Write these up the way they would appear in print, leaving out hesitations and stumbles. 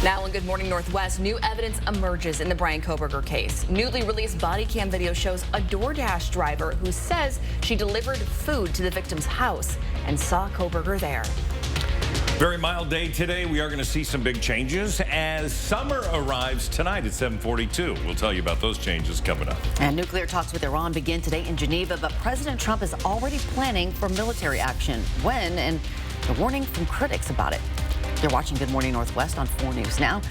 Now on Good Morning Northwest, new evidence emerges in the Brian Kohberger case. Newly released body cam video shows a DoorDash driver who says she delivered food to the victim's house and saw Kohberger there. Very mild day today. We are going to see some big changes as summer arrives tonight at 7:42. We'll tell you about those changes coming up. And nuclear talks with Iran begin today in Geneva, but President Trump is already planning for military action. When? And a warning from critics about it. You're watching Good Morning Northwest on 4 News Now.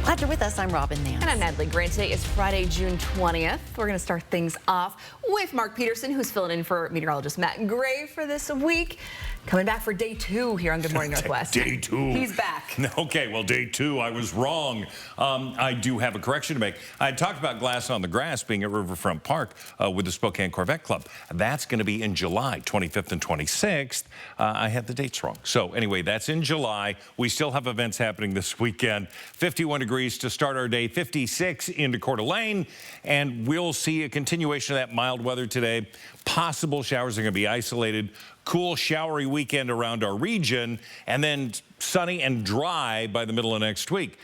Glad you're with us. I'm Robin Nance. And I'm Natalie Grant. Today is Friday, June 20th. We're going to start things off with Mark Peterson, who's filling in for meteorologist Matt Gray for this week. Coming back for day 2 here on Good Morning Northwest. Day 2. He's back. Okay, well, day 2, I was wrong. I do have a correction to make. I talked about Glass on the Grass being at Riverfront Park with the Spokane Corvette Club. That's going to be in July 25th and 26th. I had the dates wrong. So anyway, that's in July. We still have events happening this weekend. 51 degrees to start our day, 56 into Coeur d'Alene, and we'll see a continuation of that mild weather today. Possible showers are going to be isolated. Cool, showery weekend around our region, and then sunny and dry by the middle of next week.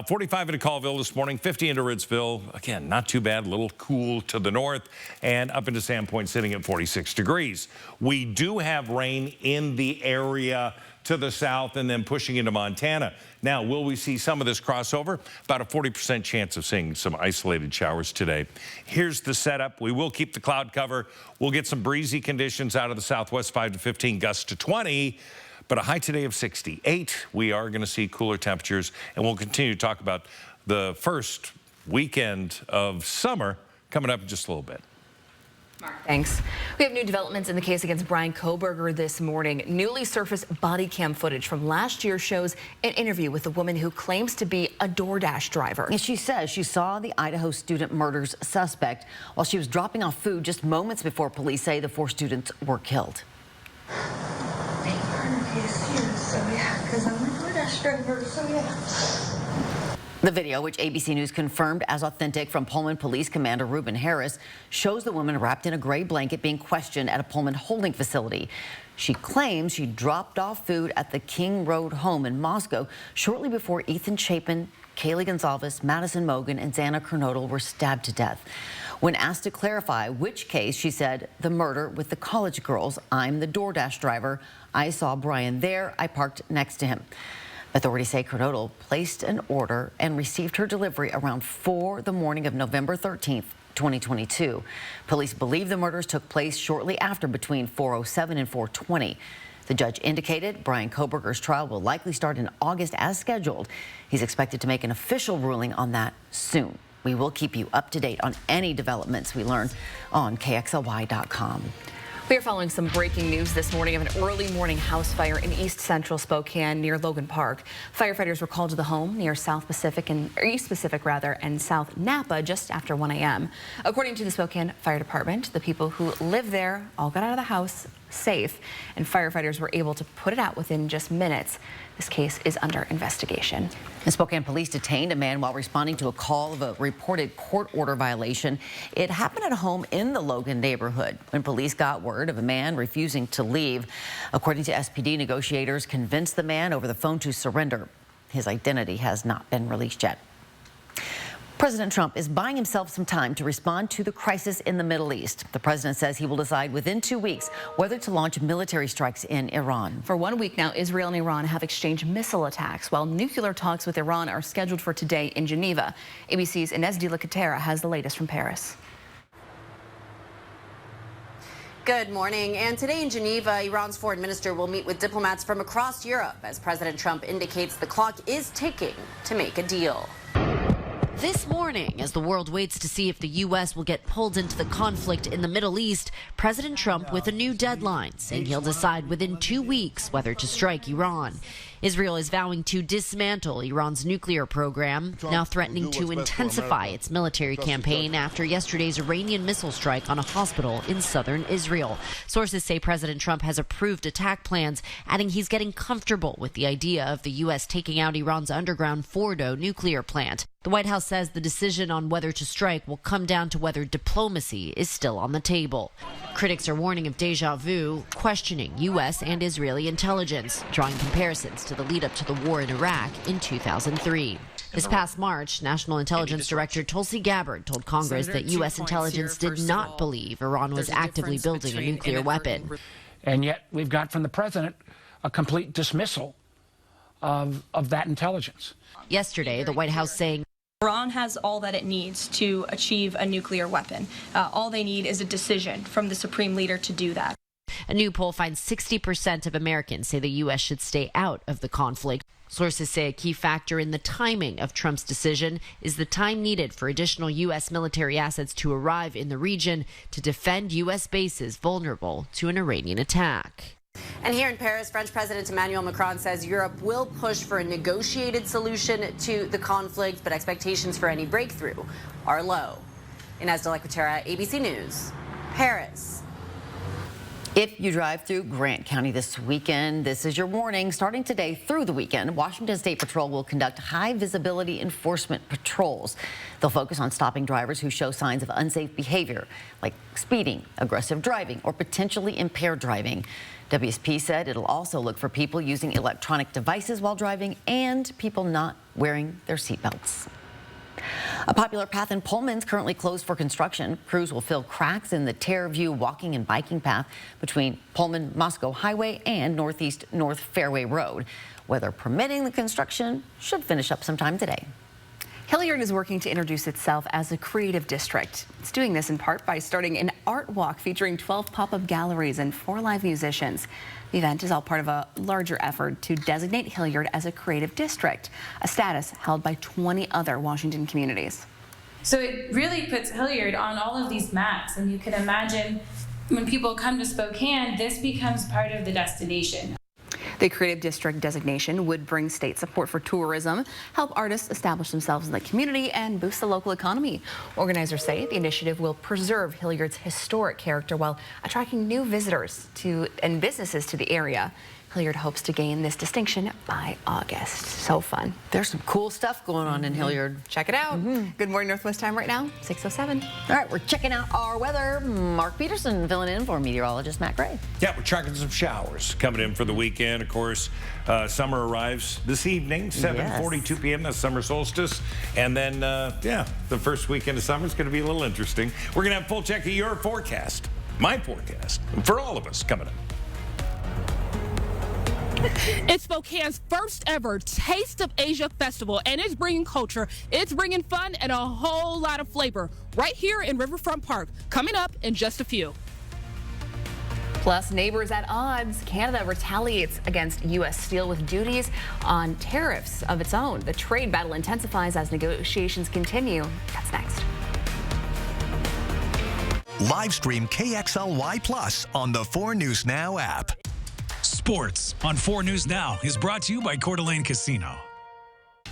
45 into Colville this morning, 50 into Ritzville. Again, not too bad, a little cool to the north, and up into Sandpoint sitting at 46 degrees. We do have rain in the area to the south and then pushing into Montana. Now, will we see some of this crossover? About a 40% chance of seeing some isolated showers today. Here's the setup. We will keep the cloud cover. We'll get some breezy conditions out of the southwest, 5 to 15, gusts to 20. But a high today of 68. We are going to see cooler temperatures, and we'll continue to talk about the first weekend of summer coming up in just a little bit. Mark, thanks. We have new developments in the case against Brian Kohberger this morning. Newly surfaced body cam footage from last year shows an interview with a woman who claims to be a DoorDash driver. And she says she saw the Idaho student murder's suspect while she was dropping off food just moments before police say the 4 students were killed. The video, which ABC News confirmed as authentic from Pullman Police Commander Reuben Harris, shows the woman wrapped in a gray blanket being questioned at a Pullman holding facility. She claims she dropped off food at the King Road home in Moscow shortly before Ethan Chapin, Kaylee Gonzalez, Madison Mogan, and Xana Kernodle were stabbed to death. When asked to clarify which case, she said, the murder with the college girls. I'm the DoorDash driver. I saw Brian there. I parked next to him. Authorities say Kernodle placed an order and received her delivery around 4 the morning of November 13th, 2022. Police believe the murders took place shortly after between 4:07 and 4:20. The judge indicated Brian Kohberger's trial will likely start in August as scheduled. He's expected to make an official ruling on that soon. We will keep you up to date on any developments we learn on KXLY.com. We are following some breaking news this morning of an early morning house fire in east central Spokane near Logan Park. Firefighters were called to the home near East Pacific and South Napa just after 1 a.m. According to the Spokane Fire Department, the people who live there all got out of the house safe, and firefighters were able to put it out within just minutes. This case is under investigation. The Spokane police detained a man while responding to a call of a reported court order violation. It happened at a home in the Logan neighborhood when police got word of a man refusing to leave. According to SPD, negotiators convinced the man over the phone to surrender. His identity has not been released yet. President Trump is buying himself some time to respond to the crisis in the Middle East. The president says he will decide within 2 weeks whether to launch military strikes in Iran. For 1 week now, Israel and Iran have exchanged missile attacks, while nuclear talks with Iran are scheduled for today in Geneva. ABC's Inez de la Catera has the latest from Paris. Good morning. And today in Geneva, Iran's foreign minister will meet with diplomats from across Europe as President Trump indicates the clock is ticking to make a deal. This morning, as the world waits to see if the U.S. will get pulled into the conflict in the Middle East, President Trump with a new deadline, saying he'll decide within 2 weeks whether to strike Iran. Israel is vowing to dismantle Iran's nuclear program, now threatening to intensify its military campaign after yesterday's Iranian missile strike on a hospital in southern Israel. Sources say President Trump has approved attack plans, adding he's getting comfortable with the idea of the U.S. taking out Iran's underground Fordo nuclear plant. The White House says the decision on whether to strike will come down to whether diplomacy is still on the table. Critics are warning of deja vu, questioning U.S. and Israeli intelligence, drawing comparisons to the lead up to the war in Iraq in 2003. This past March, National Intelligence Director Tulsi Gabbard told Congress that U.S. intelligence did not believe Iran was actively building a nuclear weapon. And yet we've got from the president a complete dismissal of that intelligence. Yesterday, the White House saying Iran has all that it needs to achieve a nuclear weapon. All they need is a decision from the supreme leader to do that. a new poll finds 60% of Americans say the U.S. should stay out of the conflict. Sources say a key factor in the timing of Trump's decision is the time needed for additional U.S. military assets to arrive in the region to defend U.S. bases vulnerable to an Iranian attack. And here in Paris, French President Emmanuel Macron says Europe will push for a negotiated solution to the conflict, but expectations for any breakthrough are low. Inez de la Cuetara, ABC News, Paris. If you drive through Grant County this weekend, this is your warning. Starting today through the weekend, Washington State Patrol will conduct high visibility enforcement patrols. They'll focus on stopping drivers who show signs of unsafe behavior, like speeding, aggressive driving, or potentially impaired driving. WSP said it'll also look for people using electronic devices while driving and people not wearing their seatbelts. A popular path in Pullman is currently closed for construction. Crews will fill cracks in the Terraview walking and biking path between Pullman-Moscow Highway and Northeast North Fairway Road. Weather permitting, the construction should finish up sometime today. Hilliard is working to introduce itself as a creative district. It's doing this in part by starting an art walk featuring 12 pop-up galleries and 4 live musicians. The event is all part of a larger effort to designate Hilliard as a creative district, a status held by 20 other Washington communities. So it really puts Hilliard on all of these maps, and you can imagine when people come to Spokane, this becomes part of the destination. The Creative District designation would bring state support for tourism, help artists establish themselves in the community, and boost the local economy. Organizers say the initiative will preserve Hilliard's historic character while attracting new visitors and businesses to the area. Hilliard hopes to gain this distinction by August. So fun. There's some cool stuff going on in Hilliard. Check it out. Good morning, Northwest time right now, 6:07. All right, we're checking out our weather. Mark Peterson filling in for meteorologist Matt Gray. Yeah, we're tracking some showers coming in for the weekend. Of course, summer arrives this evening, 7:42 p.m. That's summer solstice. And then, yeah, the first weekend of summer is going to be a little interesting. We're going to have a full check of your forecast, my forecast, for all of us coming up. It's Spokane's first ever Taste of Asia Festival, and it's bringing culture, it's bringing fun, and a whole lot of flavor right here in Riverfront Park, coming up in just a few. Plus, neighbors at odds. Canada retaliates against U.S. steel with duties on tariffs of its own. The trade battle intensifies as negotiations continue. That's next. Live stream KXLY Plus on the 4 News Now app. Sports on 4 News Now is brought to you by Coeur d'Alene Casino.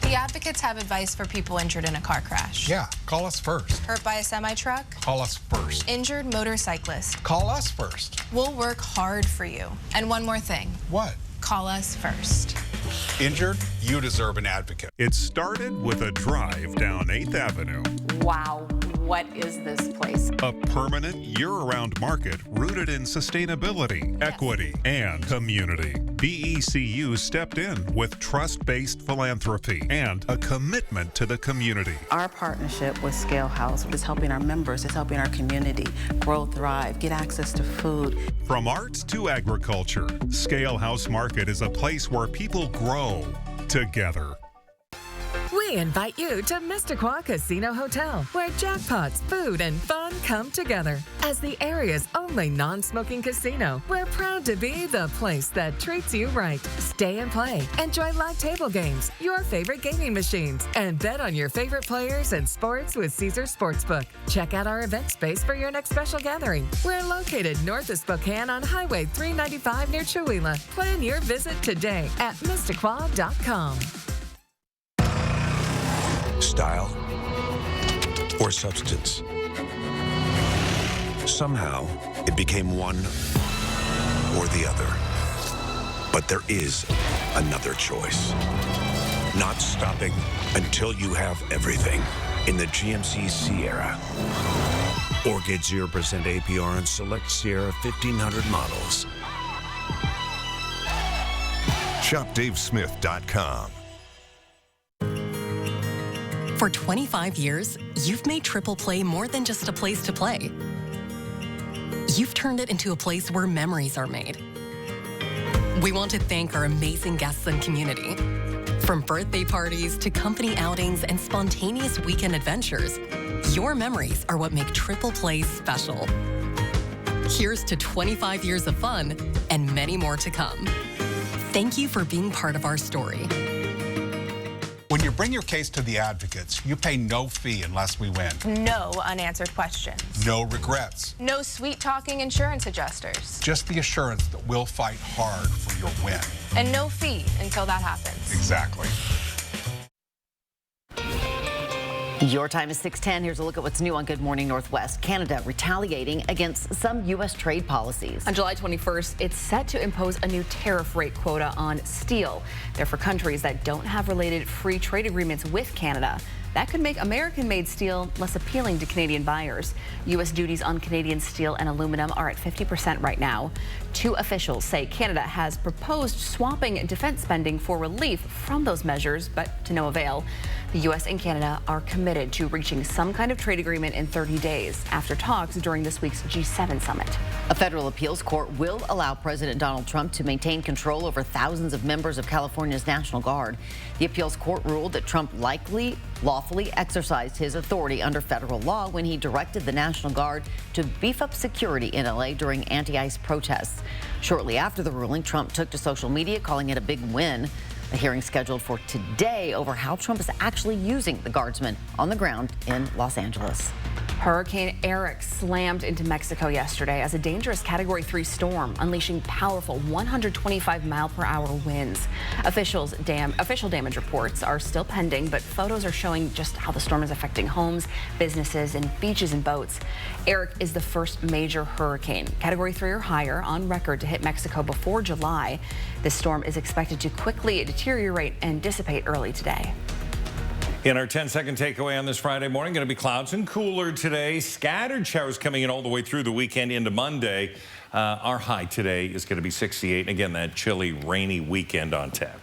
The advocates have advice for people injured in a car crash. Yeah, call us first. Hurt by a semi-truck? Call us first. Injured motorcyclist? Call us first. We'll work hard for you. And one more thing. What? Call us first. Injured? You deserve an advocate. It started with a drive down 8th Avenue. Wow. What is this place? A permanent year-round market rooted in sustainability, equity, and community. BECU stepped in with trust-based philanthropy and a commitment to the community. Our partnership with Scale House is helping our members, is helping our community grow, thrive, get access to food. From arts to agriculture, Scale House Market is a place where people grow together. We invite you to Mr. Casino Hotel, where jackpots, food, and fun come together. As the area's only non-smoking casino, we're proud to be the place that treats you right. Stay and play, enjoy live table games, your favorite gaming machines, and bet on your favorite players and sports with Caesars Sportsbook. Check out our event space for your next special gathering. We're located north of Spokane on Highway 395 near Chewelah. Plan your visit today at MrQuad.com. Style or substance. Somehow, it became one or the other. But there is another choice. Not stopping until you have everything in the GMC Sierra. Or get 0% APR on select Sierra 1500 models. ShopDaveSmith.com. For 25 years, you've made Triple Play more than just a place to play. You've turned it into a place where memories are made. We want to thank our amazing guests and community. From birthday parties to company outings and spontaneous weekend adventures, your memories are what make Triple Play special. Here's to 25 years of fun and many more to come. Thank you for being part of our story. When you bring your case to the advocates, you pay no fee unless we win. No unanswered questions. No regrets. No sweet-talking insurance adjusters. Just the assurance that we'll fight hard for your win. And no fee until that happens. Exactly. Your time is 6:10. Here's a look at what's new on Good Morning Northwest. Canada retaliating against some U.S. trade policies. On July 21st, it's set to impose a new tariff rate quota on steel. They're for countries that don't have related free trade agreements with Canada. That could make American-made steel less appealing to Canadian buyers. U.S. duties on Canadian steel and aluminum are at 50% right now. Two officials say Canada has proposed swapping defense spending for relief from those measures, but to no avail. The U.S. and Canada are committed to reaching some kind of trade agreement in 30 days after talks during this week's G7 summit. A federal appeals court will allow President Donald Trump to maintain control over thousands of members of California's National Guard. The appeals court ruled that Trump lawfully exercised his authority under federal law when he directed the National Guard to beef up security in LA during anti-ICE protests. Shortly after the ruling, Trump took to social media, calling it a big win. A hearing scheduled for today over how Trump is actually using the guardsmen on the ground in Los Angeles. Hurricane Eric slammed into Mexico yesterday as a dangerous Category 3 storm, unleashing powerful 125-mile-per-hour winds. Official damage reports are still pending, but photos are showing just how the storm is affecting homes, businesses, and beaches and boats. Eric is the first major hurricane, Category 3 or higher, on record to hit Mexico before July. This storm is expected to quickly deteriorate and dissipate early today. In our 10-second takeaway on this Friday morning, going to be clouds and cooler today. Scattered showers coming in all the way through the weekend into Monday. Our high today is going to be 68. And again, that chilly, rainy weekend on tap.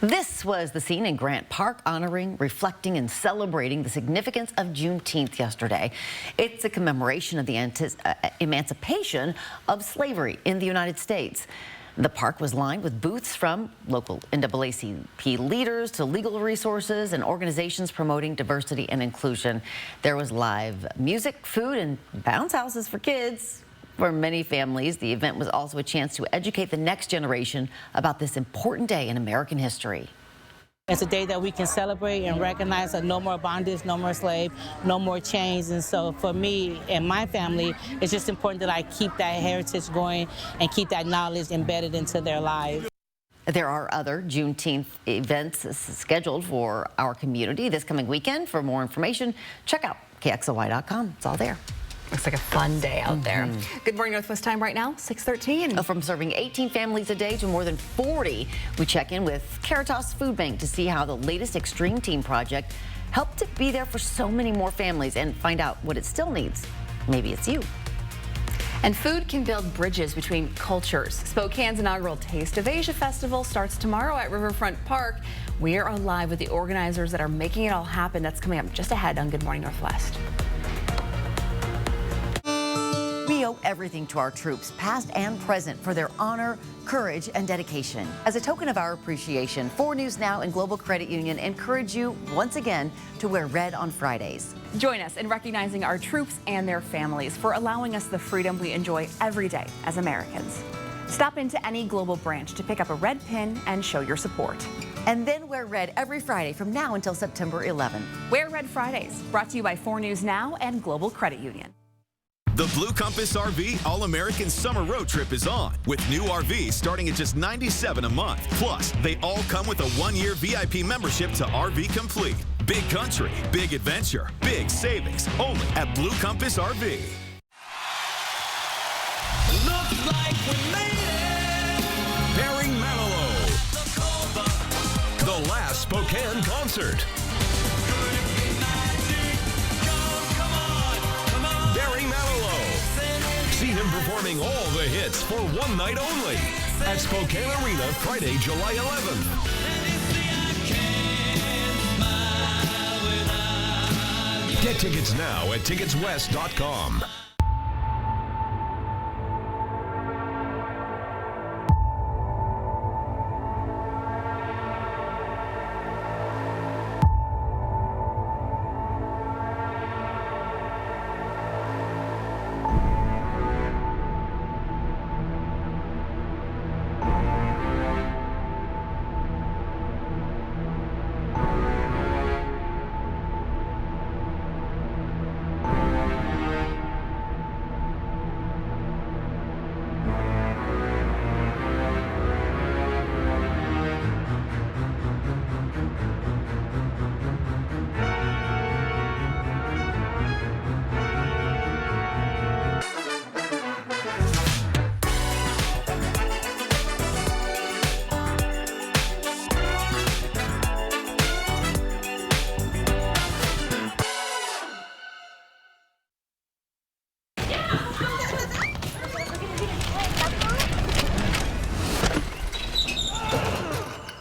This was the scene in Grant Park, honoring, reflecting, and celebrating the significance of Juneteenth yesterday. It's a commemoration of the emancipation of slavery in the United States. The park was lined with booths from local NAACP leaders to legal resources and organizations promoting diversity and inclusion. There was live music, food, and bounce houses for kids. For many families, the event was also a chance to educate the next generation about this important day in American history. It's a day that we can celebrate and recognize that no more bondage, no more slave, no more chains. And so for me and my family, it's just important that I keep that heritage going and keep that knowledge embedded into their lives. There are other Juneteenth events scheduled for our community this coming weekend. For more information, check out KXLY.com. It's all there. Looks like a fun day out there. Good Morning Northwest time right now, 6:13. From serving 18 families a day to more than 40, we check in with Caritas Food Bank to see how the latest Extreme Team project helped to be there for so many more families and find out what it still needs. Maybe it's you. And food can build bridges between cultures. Spokane's inaugural Taste of Asia Festival starts tomorrow at Riverfront Park. We are live with the organizers that are making it all happen. That's coming up just ahead on Good Morning Northwest. We owe everything to our troops, past and present, for their honor, courage, and dedication. As a token of our appreciation, 4 News Now and Global Credit Union encourage you once again to wear red on Fridays. Join us in recognizing our troops and their families for allowing us the freedom we enjoy every day as Americans. Stop into any Global branch to pick up a red pin and show your support. And then wear red every Friday from now until September 11. Wear Red Fridays, brought to you by 4 News Now and Global Credit Union. The Blue Compass RV All-American Summer Road Trip is on, with new RVs starting at just $97 a month. Plus, they all come with a 1-year VIP membership to RV Complete. Big country, big adventure, big savings, only at Blue Compass RV. Looks like we made it. Barry Manilow. The last Spokane concert. Barry Manilow. See him performing all the hits for one night only at Spokane Arena Friday, July 11th. Get tickets now at ticketswest.com.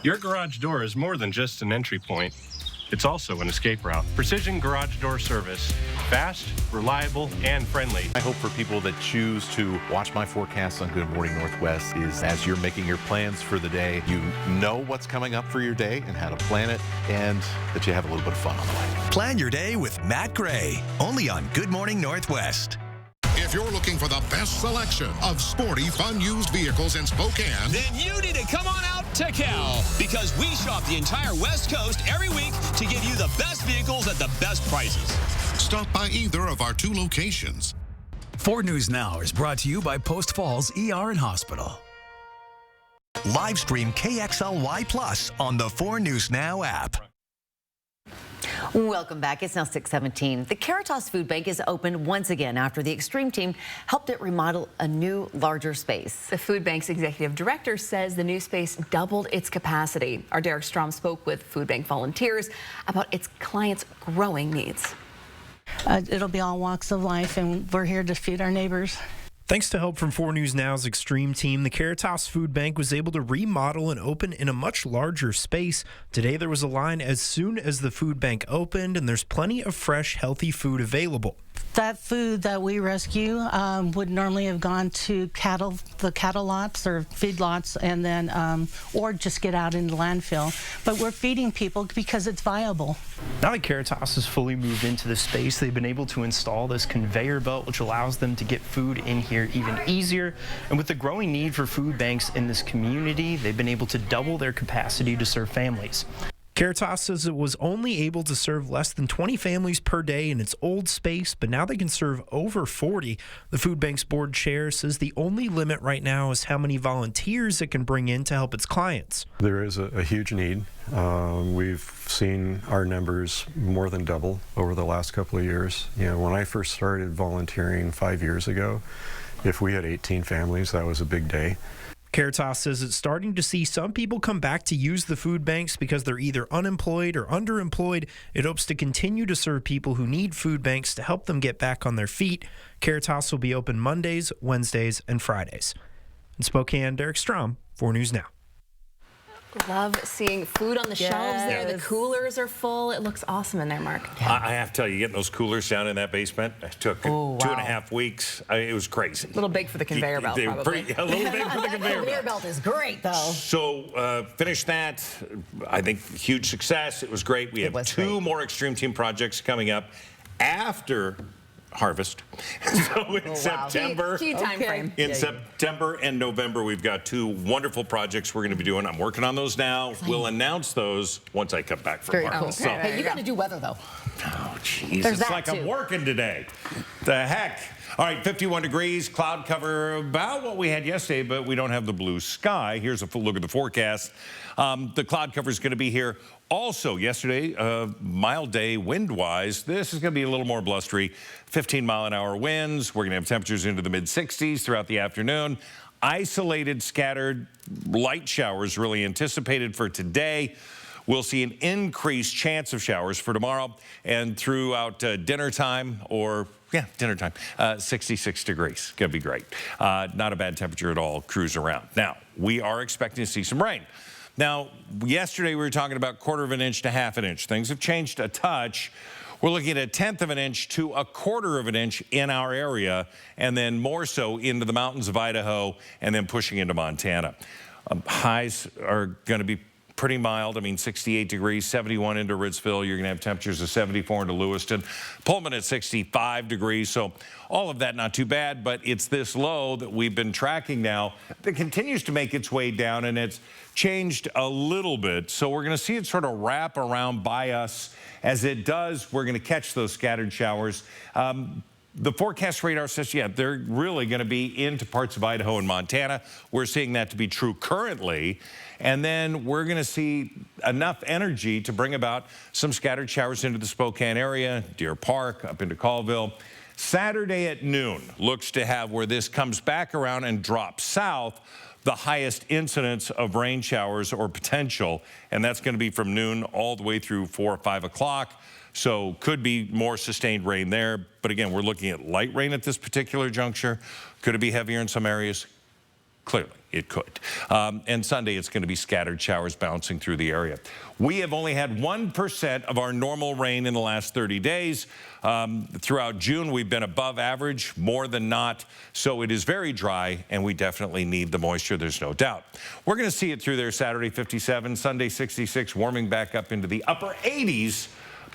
Your garage door is more than just an entry point. It's also an escape route. Precision garage door service. Fast, reliable, and friendly. I hope for people that choose to watch my forecast on Good Morning Northwest is as you're making your plans for the day, you know what's coming up for your day and how to plan it, and that you have a little bit of fun on the way. Plan your day with Matt Gray, only on Good Morning Northwest. If you're looking for the best selection of sporty, fun used vehicles in Spokane, then you need to come on out to Cal, because we shop the entire West Coast every week to give you the best vehicles at the best prices. Stop by either of our 2 locations. 4 News Now is brought to you by Post Falls ER and Hospital. Live stream KXLY Plus on the 4 News Now app. Welcome back. It's now 6:17. The Caritas Food Bank is open once again after the Extreme team helped it remodel a new, larger space. The food bank's executive director says the new space doubled its capacity. Our Derek Strom spoke with food bank volunteers about its clients' growing needs. It'll be all walks of life, and we're here to feed our neighbors. Thanks to help from 4 News Now's Extreme team, the Caritas Food Bank was able to remodel and open in a much larger space. Today there was a line as soon as the food bank opened, and there's plenty of fresh, healthy food available. That food that we rescue would normally have gone to the cattle lots or feed lots, and then or just get out into landfill. But we're feeding people because it's viable. Now that Caritas has fully moved into the space, they've been able to install this conveyor belt, which allows them to get food in here even easier. And with the growing need for food banks in this community, they've been able to double their capacity to serve families. Caritas says it was only able to serve less than 20 families per day in its old space, but now they can serve over 40. The food bank's board chair says the only limit right now is how many volunteers it can bring in to help its clients. There is a huge need. We've seen our numbers more than double over the last couple of years. You know, when I first started volunteering 5 years ago, if we had 18 families, that was a big day. Caritas says it's starting to see some people come back to use the food banks because they're either unemployed or underemployed. It hopes to continue to serve people who need food banks to help them get back on their feet. Caritas will be open Mondays, Wednesdays, and Fridays. In Spokane, Derek Strom, 4 News Now. Love seeing food on the shelves there. The coolers are full. It looks awesome in there, Mark. I have to tell you, getting those coolers down in that basement, it took 2.5 weeks. It was crazy. A little big for the conveyor belt, probably. A little big for the conveyor belt. Conveyor belt is great, though. So finished that. I think huge success. It was great. We have 2 more Extreme Team projects coming up after harvest. So in September, key time frame. In September and November, we've got 2 wonderful projects we're going to be doing. I'm working on those now. We'll announce those once I come back from work. Cool. So, Hey, you got to do weather, though. Oh, jeez. It's like I'm working today. The heck. All right, 51 degrees, cloud cover, about what we had yesterday, but we don't have the blue sky. Here's a full look at the forecast. The cloud cover is going to be here. Also, yesterday, mild day wind-wise. This is going to be a little more blustery. 15-mile-an-hour winds. We're going to have temperatures into the mid-60s throughout the afternoon. Isolated, scattered light showers really anticipated for today. We'll see an increased chance of showers for tomorrow and throughout dinner time dinner time, 66 degrees. Going to be great. Not a bad temperature at all. Cruise around. Now, we are expecting to see some rain. Now, yesterday we were talking about 1/4 inch to 1/2 inch. Things have changed a touch. We're looking at 1/10 of an inch to 1/4 of an inch in our area, and then more so into the mountains of Idaho, and then pushing into Montana. Highs are going to be pretty mild. I mean, 68 degrees, 71 into Ritzville. You're going to have temperatures of 74 into Lewiston. Pullman at 65 degrees. So all of that not too bad, but it's this low that we've been tracking now that continues to make its way down, and it's changed a little bit. So we're going to see it sort of wrap around by us. As it does, we're going to catch those scattered showers. The forecast radar says, yeah, they're really going to be into parts of Idaho and Montana. We're seeing that to be true currently. And then we're going to see enough energy to bring about some scattered showers into the Spokane area, Deer Park, up into Colville. Saturday at noon looks to have where this comes back around and drops south, the highest incidence of rain showers or potential. And that's going to be from noon all the way through 4 or 5 o'clock. So could be more sustained rain there. But again, we're looking at light rain at this particular juncture. Could it be heavier in some areas? Clearly, it could. And Sunday, it's going to be scattered showers bouncing through the area. We have only had 1% of our normal rain in the last 30 days. Throughout June, we've been above average, more than not. So it is very dry, and we definitely need the moisture, there's no doubt. We're going to see it through there Saturday, 57, Sunday, 66, warming back up into the upper 80s.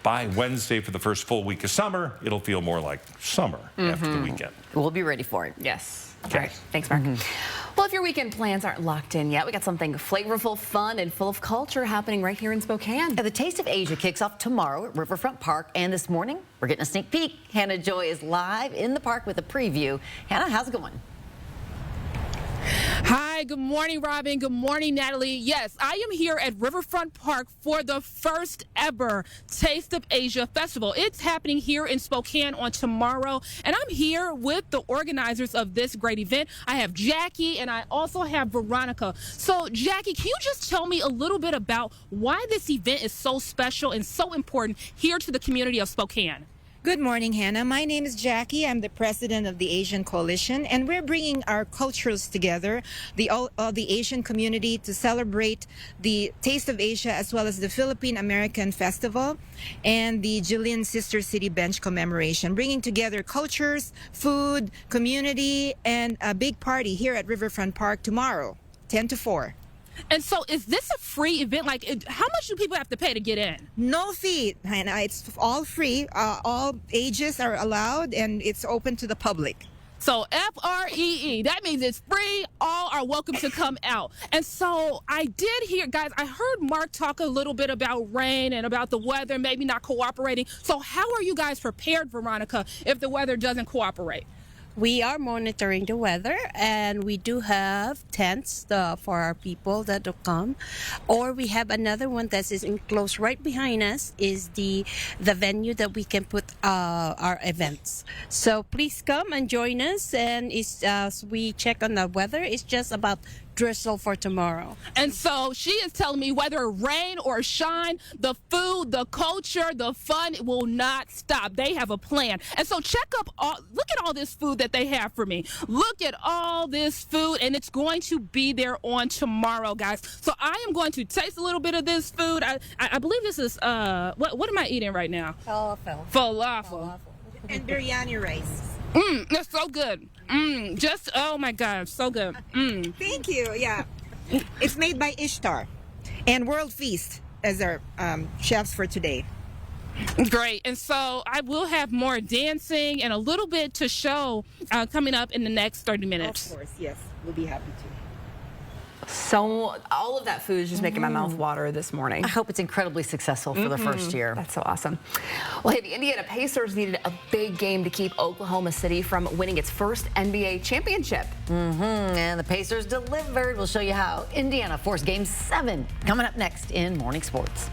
By Wednesday, for the first full week of summer, it'll feel more like summer after the weekend. We'll be ready for it. Yes. Okay. All right. Thanks, Mark. Well, if your weekend plans aren't locked in yet, we got something flavorful, fun, and full of culture happening right here in Spokane. The Taste of Asia kicks off tomorrow at Riverfront Park, and this morning we're getting a sneak peek. Hannah Joy is live in the park with a preview. Hannah, how's it going? Hi, good morning, Robin. Good morning, Natalie. Yes, I am here at Riverfront Park for the first ever Taste of Asia Festival. It's happening here in Spokane on tomorrow, and I'm here with the organizers of this great event. I have Jackie, and I also have Veronica. So, Jackie, can you just tell me a little bit about why this event is so special and so important here to the community of Spokane? Good morning, Hannah. My name is Jackie. I'm the president of the Asian Coalition, and we're bringing our cultures together, the Asian community, to celebrate the Taste of Asia, as well as the Philippine American Festival and the Julian Sister City Bench commemoration, bringing together cultures, food, community, and a big party here at Riverfront Park tomorrow, 10 to 4. And so is this a free event? Like, how much do people have to pay to get in? No fee, Hannah. It's all free. All ages are allowed, and it's open to the public. So F-R-E-E, that means it's free. All are welcome to come out. And so I did hear, guys, I heard Mark talk a little bit about rain and about the weather maybe not cooperating. So how are you guys prepared, Veronica, if the weather doesn't cooperate? We are monitoring the weather, and we do have tents for our people that will come. Or we have another one that is enclosed right behind us, is the venue that we can put our events. So please come and join us. And as we check on the weather, it's just about drizzle for tomorrow. And so she is telling me whether rain or shine, the food, the culture, the fun will not stop. They have a plan. And so look at all this food that they have for me. Look at all this food, and it's going to be there on tomorrow, guys. So I am going to taste a little bit of this food. I believe this is, what am I eating right now? Falafel. And biryani rice. That's so good. Oh my God, so good. Thank you. Yeah, it's made by Ishtar and World Feast as our chefs for today. Great. And so I will have more dancing and a little bit to show coming up in the next 30 minutes. Of course, yes, we'll be happy to. So all of that food is just making my mouth water this morning. I hope it's incredibly successful for the first year. That's so awesome. Well, hey, the Indiana Pacers needed a big game to keep Oklahoma City from winning its first NBA championship. And the Pacers delivered. We'll show you how. Indiana forced Game 7 coming up next in Morning Sports.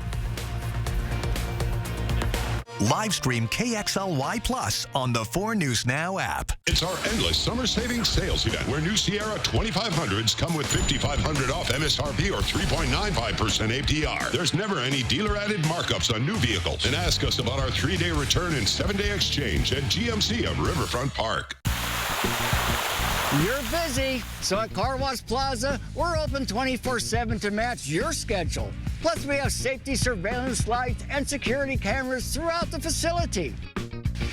Live stream KXLY Plus on the 4 News Now app. It's our endless summer savings sales event where new Sierra 2500s come with $5,500 off MSRP or 3.95% APR. There's never any dealer-added markups on new vehicles. And ask us about our 3-day return and 7-day exchange at GMC of Riverfront Park. You're busy, so at Car Wash Plaza, we're open 24/7 to match your schedule. Plus, we have safety surveillance lights and security cameras throughout the facility.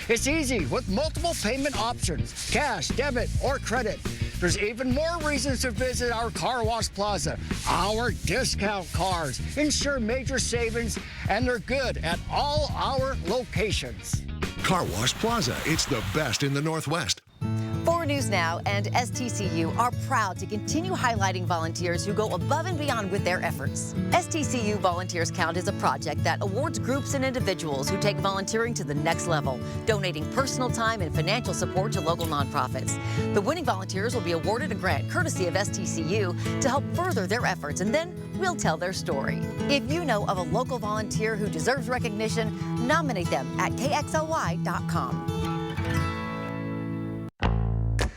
It's easy with multiple payment options, cash, debit, or credit. There's even more reasons to visit our Car Wash Plaza. Our discount cars ensure major savings, and they're good at all our locations. Car Wash Plaza, it's the best in the Northwest. 4 News Now and STCU are proud to continue highlighting volunteers who go above and beyond with their efforts. STCU Volunteers Count is a project that awards groups and individuals who take volunteering to the next level, donating personal time and financial support to local nonprofits. The winning volunteers will be awarded a grant courtesy of STCU to help further their efforts, and then we'll tell their story. If you know of a local volunteer who deserves recognition, nominate them at KXLY.com.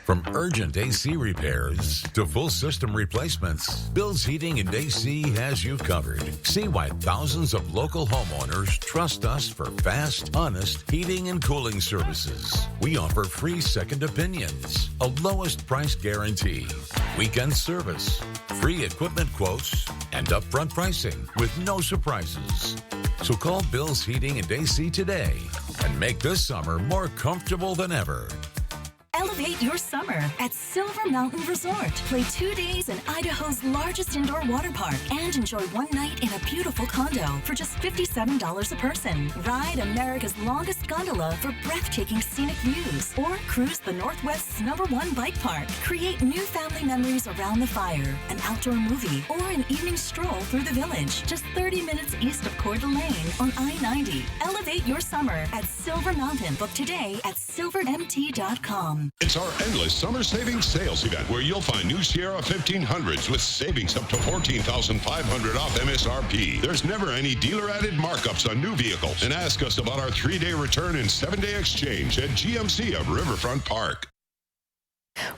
From urgent AC repairs to full system replacements, Bill's Heating and AC has you covered. See why thousands of local homeowners trust us for fast, honest heating and cooling services. We offer free second opinions, a lowest price guarantee, weekend service, free equipment quotes, and upfront pricing with no surprises. So call Bill's Heating and AC today and make this summer more comfortable than ever. Elevate your summer at Silver Mountain Resort. Play 2 days in Idaho's largest indoor water park and enjoy 1 night in a beautiful condo for just $57 a person. Ride America's longest gondola for breathtaking scenic views or cruise the Northwest's #1 bike park. Create new family memories around the fire, an outdoor movie, or an evening stroll through the village. Just 30 minutes east of Coeur d'Alene on I-90. Elevate your summer at Silver Mountain. Book today at silvermt.com. It's our endless summer savings sales event where you'll find new Sierra 1500s with savings up to $14,500 off MSRP. There's never any dealer-added markups on new vehicles. And ask us about our 3-day return and 7-day exchange at GMC of Riverfront Park.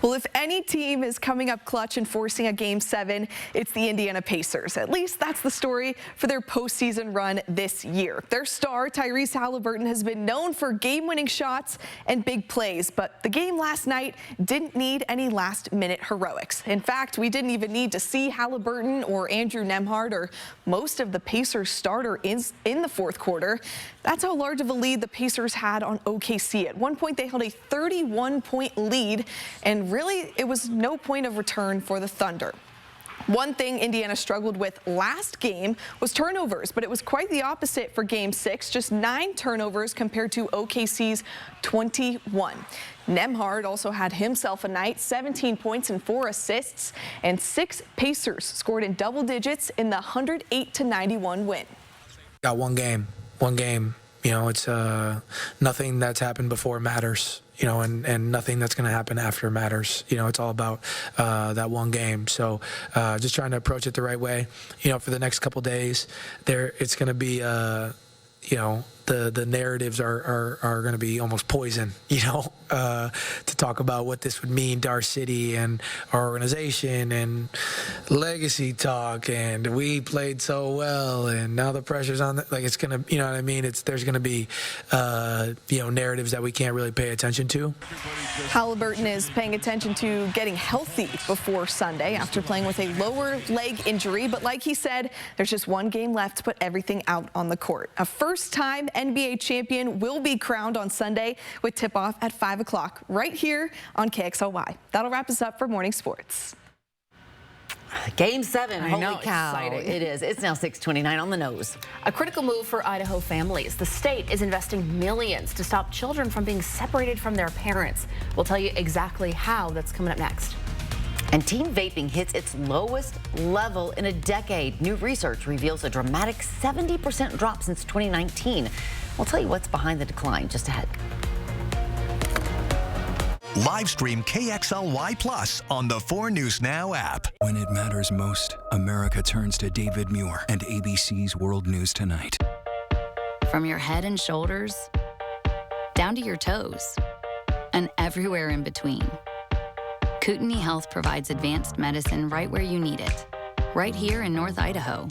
Well, if any team is coming up clutch and forcing a Game 7, it's the Indiana Pacers. At least that's the story for their postseason run this year. Their star, Tyrese Halliburton, has been known for game-winning shots and big plays, but the game last night didn't need any last-minute heroics. In fact, we didn't even need to see Halliburton or Andrew Nembhard or most of the Pacers starter in the fourth quarter. That's how large of a lead the Pacers had on OKC. At one point, they held a 31-point lead, and really, it was no point of return for the Thunder. One thing Indiana struggled with last game was turnovers, but it was quite the opposite for Game 6, just 9 turnovers compared to OKC's 21. Nembhard also had himself a night, 17 points and 4 assists, and 6 Pacers scored in double digits in the 108-91 win. Got one game. You know, it's nothing that's happened before matters. You know, and nothing that's going to happen after matters. You know, it's all about that one game. So just trying to approach it the right way. You know, for the next couple days, it's going to be, you know, the narratives are going to be almost poison, you know, to talk about what this would mean to our city and our organization and legacy talk, and we played so well and now the pressure's on like it's going to, you know what I mean? There's going to be, you know, narratives that we can't really pay attention to. Halliburton is paying attention to getting healthy before Sunday after playing with a lower leg injury, but like he said, there's just one game left to put everything out on the court. A first-time NBA champion will be crowned on Sunday with tip-off at 5 o'clock right here on KXLY. That'll wrap us up for Morning Sports. Game 7, I holy know, cow. exciting. It is. It's now 6:29 on the nose. A critical move for Idaho families. The state is investing millions to stop children from being separated from their parents. We'll tell you exactly how. That's coming up next. And teen vaping hits its lowest level in a decade. New research reveals a dramatic 70% drop since 2019. We'll tell you what's behind the decline just ahead. Live stream KXLY Plus on the 4 News Now app. When it matters most, America turns to David Muir and ABC's World News Tonight. From your head and shoulders, down to your toes, and everywhere in between. Kootenai Health provides advanced medicine right where you need it, right here in North Idaho.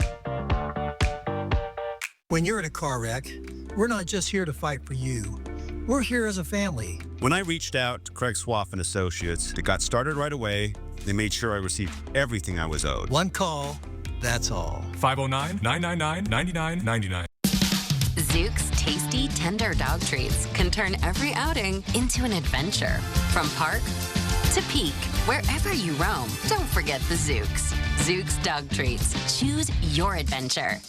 When you're in a car wreck, we're not just here to fight for you. we're here as a family. When I reached out to Craig Swaff and Associates, it got started right away. They made sure I received everything I was owed. One call, that's all. 509-999-9999. Zook's tasty, tender dog treats can turn every outing into an adventure. From park to peak, wherever you roam, don't forget the Zooks. Zook's dog treats. Choose your adventure.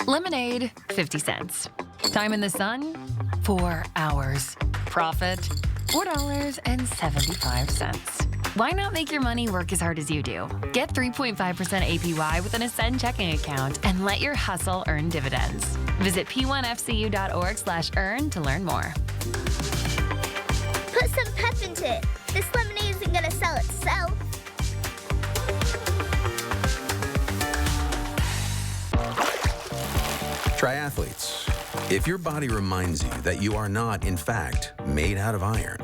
Lemonade, 50 cents. Time in the sun, 4 hours. Profit, $4.75. Why not make your money work as hard as you do? Get 3.5% APY with an Ascend checking account and let your hustle earn dividends. Visit p1fcu.org/earn to learn more. Put some pep into it. This lemonade isn't going to sell itself. Triathletes, if your body reminds you that you are not, in fact, made out of iron,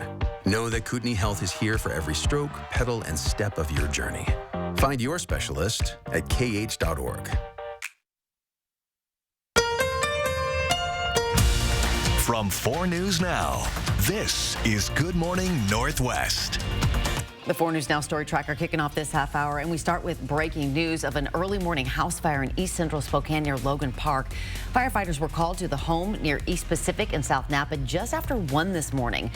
know that Kootenai Health is here for every stroke, pedal, and step of your journey. Find your specialist at kh.org. From 4 News Now, this is Good Morning Northwest. The 4 News Now story tracker kicking off this half hour, and we start with breaking news of an early morning house fire in East Central Spokane near Logan Park. Firefighters were called to the home near East Pacific and South Napa just after 1 this morning.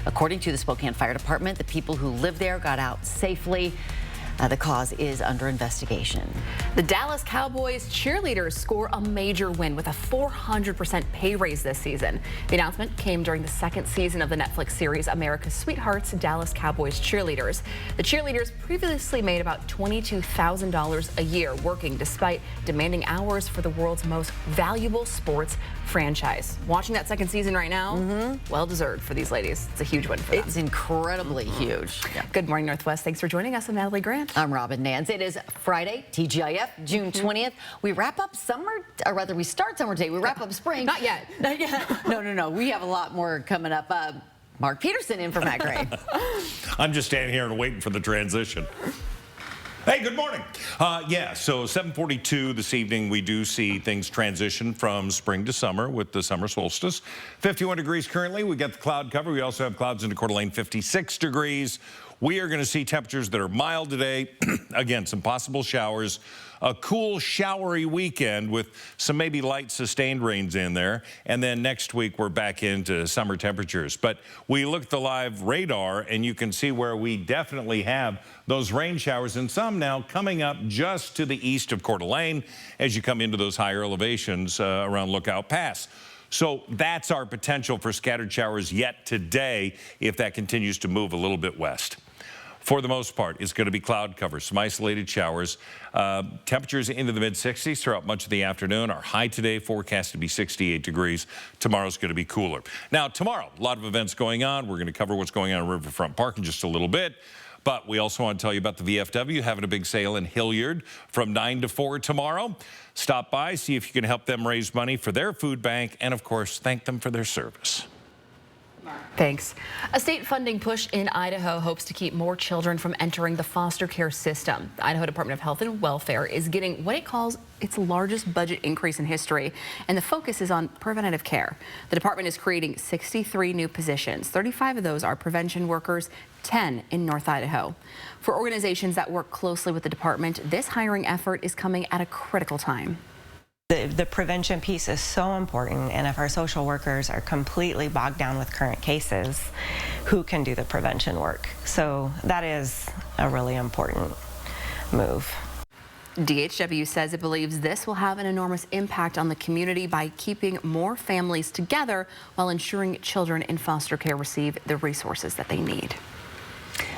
According to the Spokane Fire Department, the people who lived there got out safely. The cause is under investigation. The Dallas Cowboys cheerleaders score a major win with a 400% pay raise this season. The announcement came during the second season of the Netflix series America's Sweethearts, Dallas Cowboys Cheerleaders. The cheerleaders previously made about $22,000 a year working despite demanding hours for the world's most valuable sports franchise. Watching that second season right now, well deserved for these ladies. It's a huge win for them. It's incredibly huge. Yeah. Good morning, Northwest. Thanks for joining us. I'm Natalie Grant. I'm Robin Nance. It is Friday, TGIF, June 20th. We wrap up summer, or rather we start summer today. We wrap up spring. Not yet. Not yet. No. We have a lot more coming up. Mark Peterson in for Matt Gray. I'm just standing here and waiting for the transition. Hey, good morning. So 7:42 this evening, we do see things transition from spring to summer with the summer solstice. 51 degrees currently. We got the cloud cover. We also have clouds into Coeur d'Alene, 56 degrees. We are going to see temperatures that are mild today. Again, some possible showers. A cool, showery weekend with some maybe light sustained rains in there. And then next week, we're back into summer temperatures. But we look at the live radar, and you can see where we definitely have those rain showers, and some now coming up just to the east of Coeur d'Alene as you come into those higher elevations around Lookout Pass. So that's our potential for scattered showers yet today if that continues to move a little bit west. For the most part, it's going to be cloud cover, some isolated showers. Temperatures into the mid-60s throughout much of the afternoon. Our high today forecast to be 68 degrees. Tomorrow's going to be cooler. Now, tomorrow, a lot of events going on. We're going to cover what's going on in Riverfront Park in just a little bit. But we also want to tell you about the VFW having a big sale in Hilliard from 9 to 4 tomorrow. Stop by, see if you can help them raise money for their food bank, and, of course, thank them for their service. Thanks. A state funding push in Idaho hopes to keep more children from entering the foster care system. The Idaho Department of Health and Welfare is getting what it calls its largest budget increase in history, and the focus is on preventative care. The department is creating 63 new positions. 35 of those are prevention workers, 10 in North Idaho. For organizations that work closely with the department, this hiring effort is coming at a critical time. The prevention piece is so important, and if our social workers are completely bogged down with current cases, who can do the prevention work? So that is a really important move. DHW says it believes this will have an enormous impact on the community by keeping more families together while ensuring children in foster care receive the resources that they need.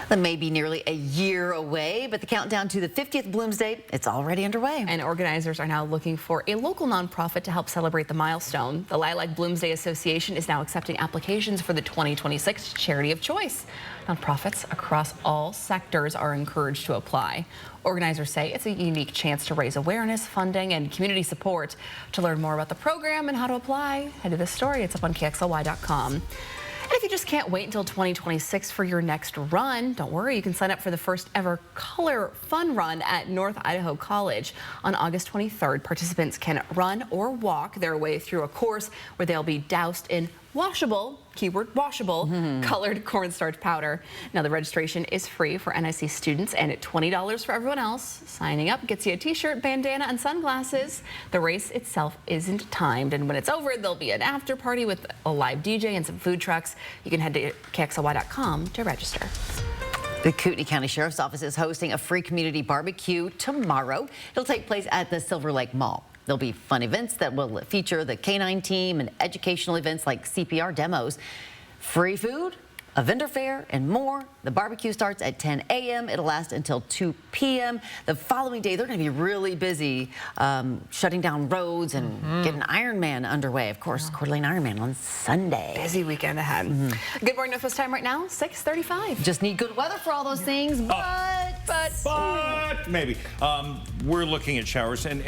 That may be nearly a year away, but the countdown to the 50th Bloomsday, it's already underway. And organizers are now looking for a local nonprofit to help celebrate the milestone. The Lilac Bloomsday Association is now accepting applications for the 2026 Charity of Choice. Nonprofits across all sectors are encouraged to apply. Organizers say it's a unique chance to raise awareness, funding, and community support. To learn more about the program and how to apply, head to this story. It's up on KXLY.com. And if you just can't wait until 2026 for your next run, don't worry, you can sign up for the first ever Color Fun Run at North Idaho College. On August 23rd, participants can run or walk their way through a course where they'll be doused in washable, keyword washable, colored cornstarch powder. Now the registration is free for NIC students and at $20 for everyone else. Signing up gets you a t-shirt, bandana, and sunglasses. The race itself isn't timed, and when it's over, there'll be an after party with a live DJ and some food trucks. You can head to KXLY.com to register. The Kootenai County Sheriff's Office is hosting a free community barbecue tomorrow. It'll take place at the Silver Lake Mall. There'll be fun events that will feature the K-9 team and educational events like CPR demos, free food, a vendor fair, and more. The barbecue starts at 10 a.m. It'll last until 2 p.m. The following day, they're going to be really busy shutting down roads and getting Ironman underway. Of course, Coeur d'Alene Ironman on Sunday. Busy weekend ahead. Good morning, Northwest time right now, 6:35. Just need good weather for all those things, but maybe. We're looking at showers, and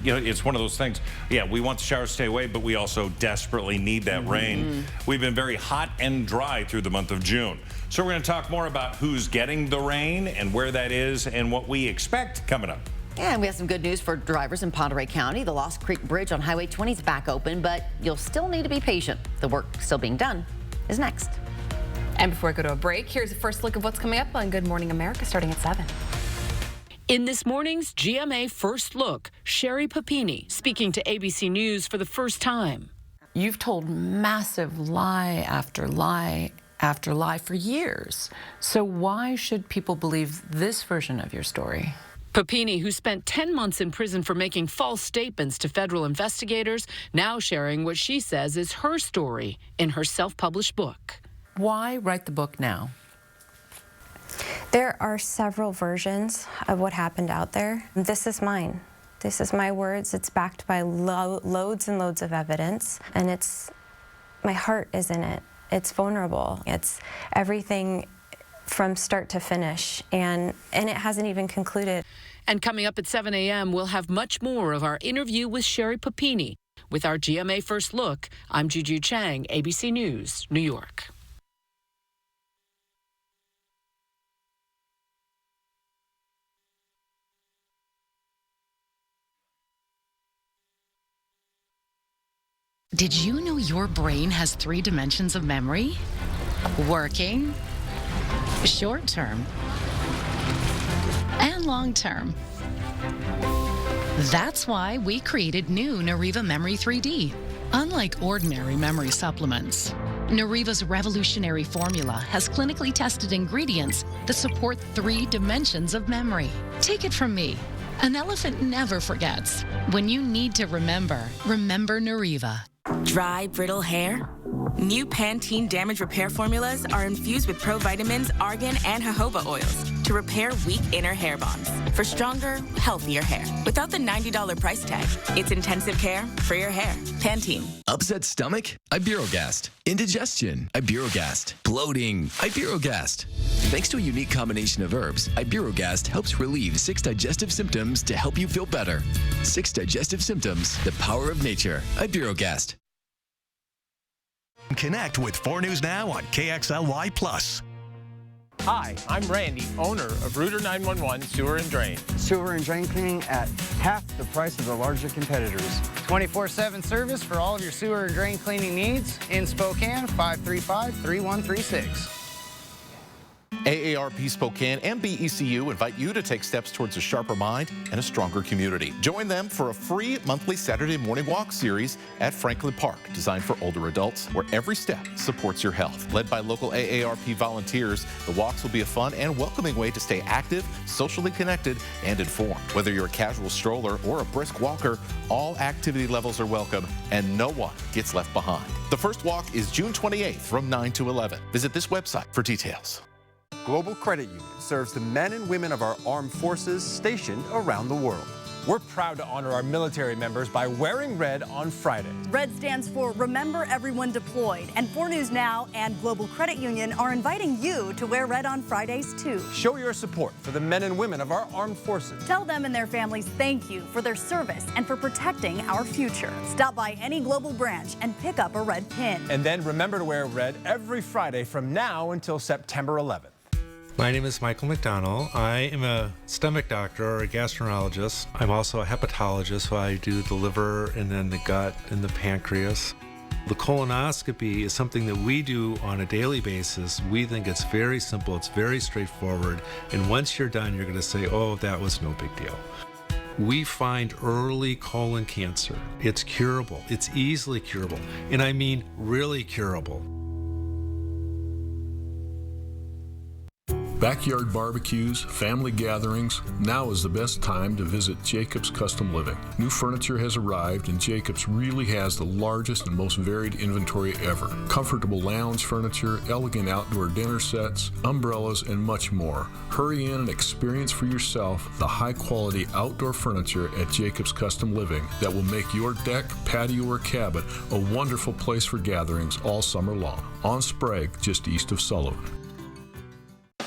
it's one of those things. Yeah, we want the showers to stay away, but we also desperately need that rain. We've been very hot and dry through the month of June. So we're going to talk more about who's getting the rain and where that is and what we expect coming up. And we have some good news for drivers in Ponderay County. The Lost Creek Bridge on Highway 20 is back open, but you'll still need to be patient. The work still being done is next. And before I go to a break, here's a first look of what's coming up on Good Morning America starting at 7. In this morning's GMA First Look, Sherry Papini speaking to ABC News for the first time. You've told massive lie after lie after lie for years. So why should people believe this version of your story? Papini, who spent 10 months in prison for making false statements to federal investigators, now sharing what she says is her story in her self-published book. Why write the book now? There are several versions of what happened out there. This is mine. This is my words. It's backed by loads and loads of evidence, and my heart is in it. It's vulnerable. It's everything from start to finish, and it hasn't even concluded. And coming up at 7 a.m., we'll have much more of our interview with Sherry Papini. With our GMA First Look, I'm Juju Chang, ABC News, New York. Did you know your brain has 3 dimensions of memory? Working, short-term, and long-term. That's why we created new Nariva Memory 3D. Unlike ordinary memory supplements, Nariva's revolutionary formula has clinically tested ingredients that support 3 dimensions of memory. Take it from me. An elephant never forgets. When you need to remember, remember Nariva. Dry, brittle hair? New Pantene Damage Repair formulas are infused with provitamins, argan, and jojoba oils to repair weak inner hair bonds for stronger, healthier hair. Without the $90 price tag, it's intensive care for your hair. Pantene. Upset stomach? Iberogast. Indigestion? Iberogast. Bloating? Iberogast. Thanks to a unique combination of herbs, Iberogast helps relieve 6 digestive symptoms to help you feel better. 6 digestive symptoms, the power of nature. Iberogast. Connect with 4 News Now on KXLY+. Hi, I'm Randy, owner of Rooter 911 Sewer and Drain. Sewer and drain cleaning at half the price of the larger competitors. 24/7 service for all of your sewer and drain cleaning needs in Spokane, 535-3136. AARP Spokane and BECU invite you to take steps towards a sharper mind and a stronger community. Join them for a free monthly Saturday morning walk series at Franklin Park, designed for older adults, where every step supports your health. Led by local AARP volunteers, the walks will be a fun and welcoming way to stay active, socially connected, and informed. Whether you're a casual stroller or a brisk walker, all activity levels are welcome, and no one gets left behind. The first walk is June 28th from 9 to 11. Visit this website for details. Global Credit Union serves the men and women of our armed forces stationed around the world. We're proud to honor our military members by wearing red on Fridays. Red stands for Remember Everyone Deployed, and 4 News Now and Global Credit Union are inviting you to wear red on Fridays too. Show your support for the men and women of our armed forces. Tell them and their families thank you for their service and for protecting our future. Stop by any Global branch and pick up a red pin. And then remember to wear red every Friday from now until September 11th. My name is Michael McDonald. I am a stomach doctor or a gastroenterologist. I'm also a hepatologist, so I do the liver and then the gut and the pancreas. The colonoscopy is something that we do on a daily basis. We think it's very simple, it's very straightforward, and once you're done, you're going to say, oh, that was no big deal. We find early colon cancer. It's curable. It's easily curable, and I mean really curable. Backyard barbecues, family gatherings, now is the best time to visit Jacobs Custom Living. New furniture has arrived and Jacobs really has the largest and most varied inventory ever. Comfortable lounge furniture, elegant outdoor dinner sets, umbrellas, and much more. Hurry in and experience for yourself the high-quality outdoor furniture at Jacobs Custom Living that will make your deck, patio, or cabin a wonderful place for gatherings all summer long. On Sprague, just east of Sullivan.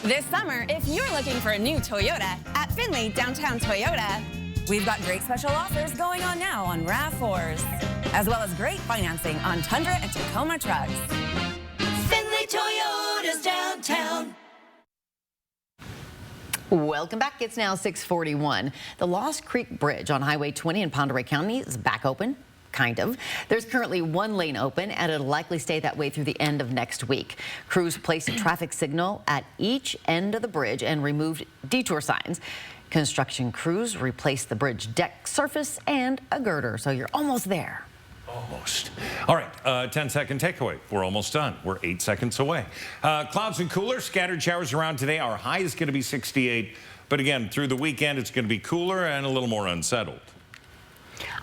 This summer, if you're looking for a new Toyota, at Findlay Downtown Toyota, we've got great special offers going on now on RAV4s, as well as great financing on Tundra and Tacoma trucks. Findlay Toyota's downtown. Welcome back. It's now 6:41. The Lost Creek Bridge on Highway 20 in Pend Oreille County is back open. Kind of. There's currently 1 lane open, and it'll likely stay that way through the end of next week. Crews placed a traffic signal at each end of the bridge and removed detour signs. Construction crews replaced the bridge deck surface and a girder, so you're almost there. Almost. All right, 10-second takeaway. We're almost done. We're 8 seconds away. Clouds and cooler, scattered showers around today. Our high is going to be 68, but again, through the weekend, it's going to be cooler and a little more unsettled.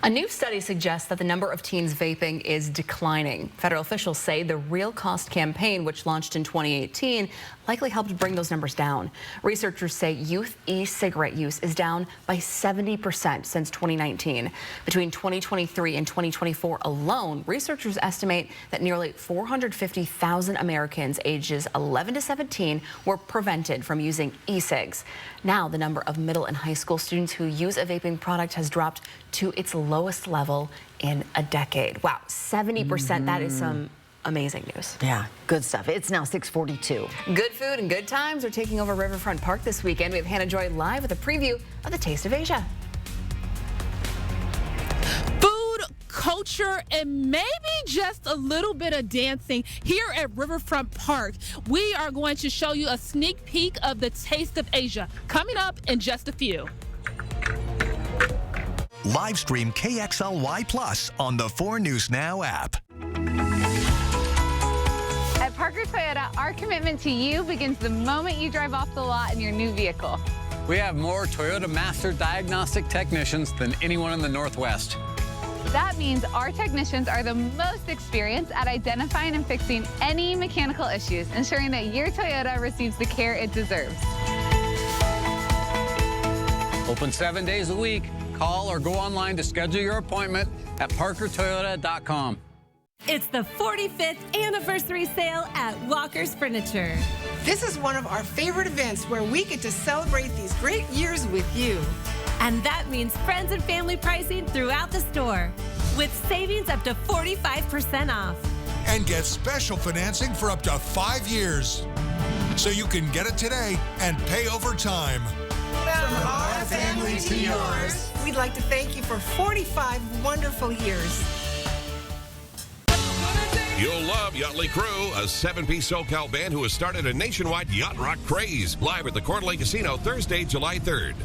A new study suggests that the number of teens vaping is declining. Federal officials say the Real Cost campaign, which launched in 2018, likely helped bring those numbers down. Researchers say youth e-cigarette use is down by 70% since 2019. Between 2023 and 2024 alone, researchers estimate that nearly 450,000 Americans ages 11 to 17 were prevented from using e-cigs. Now, the number of middle and high school students who use a vaping product has dropped to its lowest level in a decade. Wow, 70%, that is some amazing news. Yeah, good stuff. It's now 6:42. Good food and good times are taking over Riverfront Park this weekend. We have Hannah Joy live with a preview of the Taste of Asia. Food, culture, and maybe just a little bit of dancing here at Riverfront Park. We are going to show you a sneak peek of the Taste of Asia coming up in just a few. Live stream KXLY Plus on the 4 News Now app. At Parker Toyota, our commitment to you begins the moment you drive off the lot in your new vehicle. We have more Toyota Master Diagnostic technicians than anyone in the Northwest. That means our technicians are the most experienced at identifying and fixing any mechanical issues, ensuring that your Toyota receives the care it deserves. Open 7 days a week. Call or go online to schedule your appointment at parkertoyota.com. It's the 45th anniversary sale at Walker's Furniture. This is one of our favorite events where we get to celebrate these great years with you. And that means friends and family pricing throughout the store, with savings up to 45% off. And get special financing for up to 5 years. So you can get it today and pay over time. From our family to yours. We'd like to thank you for 45 wonderful years. You'll love Yachtly Crew, a 7-piece SoCal band who has started a nationwide yacht rock craze. Live at the Coeur d'Alene Casino Thursday, July 3rd.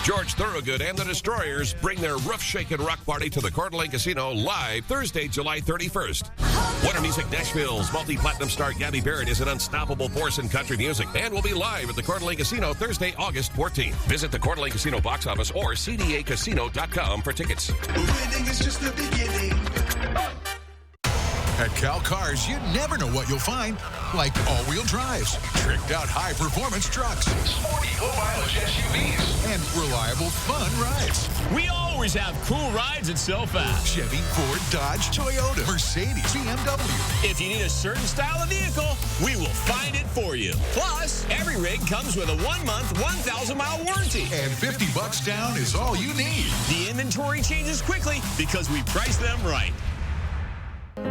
George Thorogood and the Destroyers bring their roof-shaking rock party to the Coeur d'Alene Casino live Thursday, July 31st. Winter Music Nashville's multi-platinum star Gabby Barrett is an unstoppable force in country music and will be live at the Coeur d'Alene Casino Thursday, August 14th. Visit the Coeur d'Alene Casino box office or cdacasino.com for tickets. Winning is just the beginning. At Cal Cars, you never know what you'll find, like all-wheel drives, tricked-out high-performance trucks, sporty low-mileage SUVs, and reliable, fun rides. We always have cool rides at SoFast. Chevy, Ford, Dodge, Toyota, Mercedes, BMW. If you need a certain style of vehicle, we will find it for you. Plus, every rig comes with a 1-month, 1,000-mile warranty. And $50 down is all you need. The inventory changes quickly because we price them right.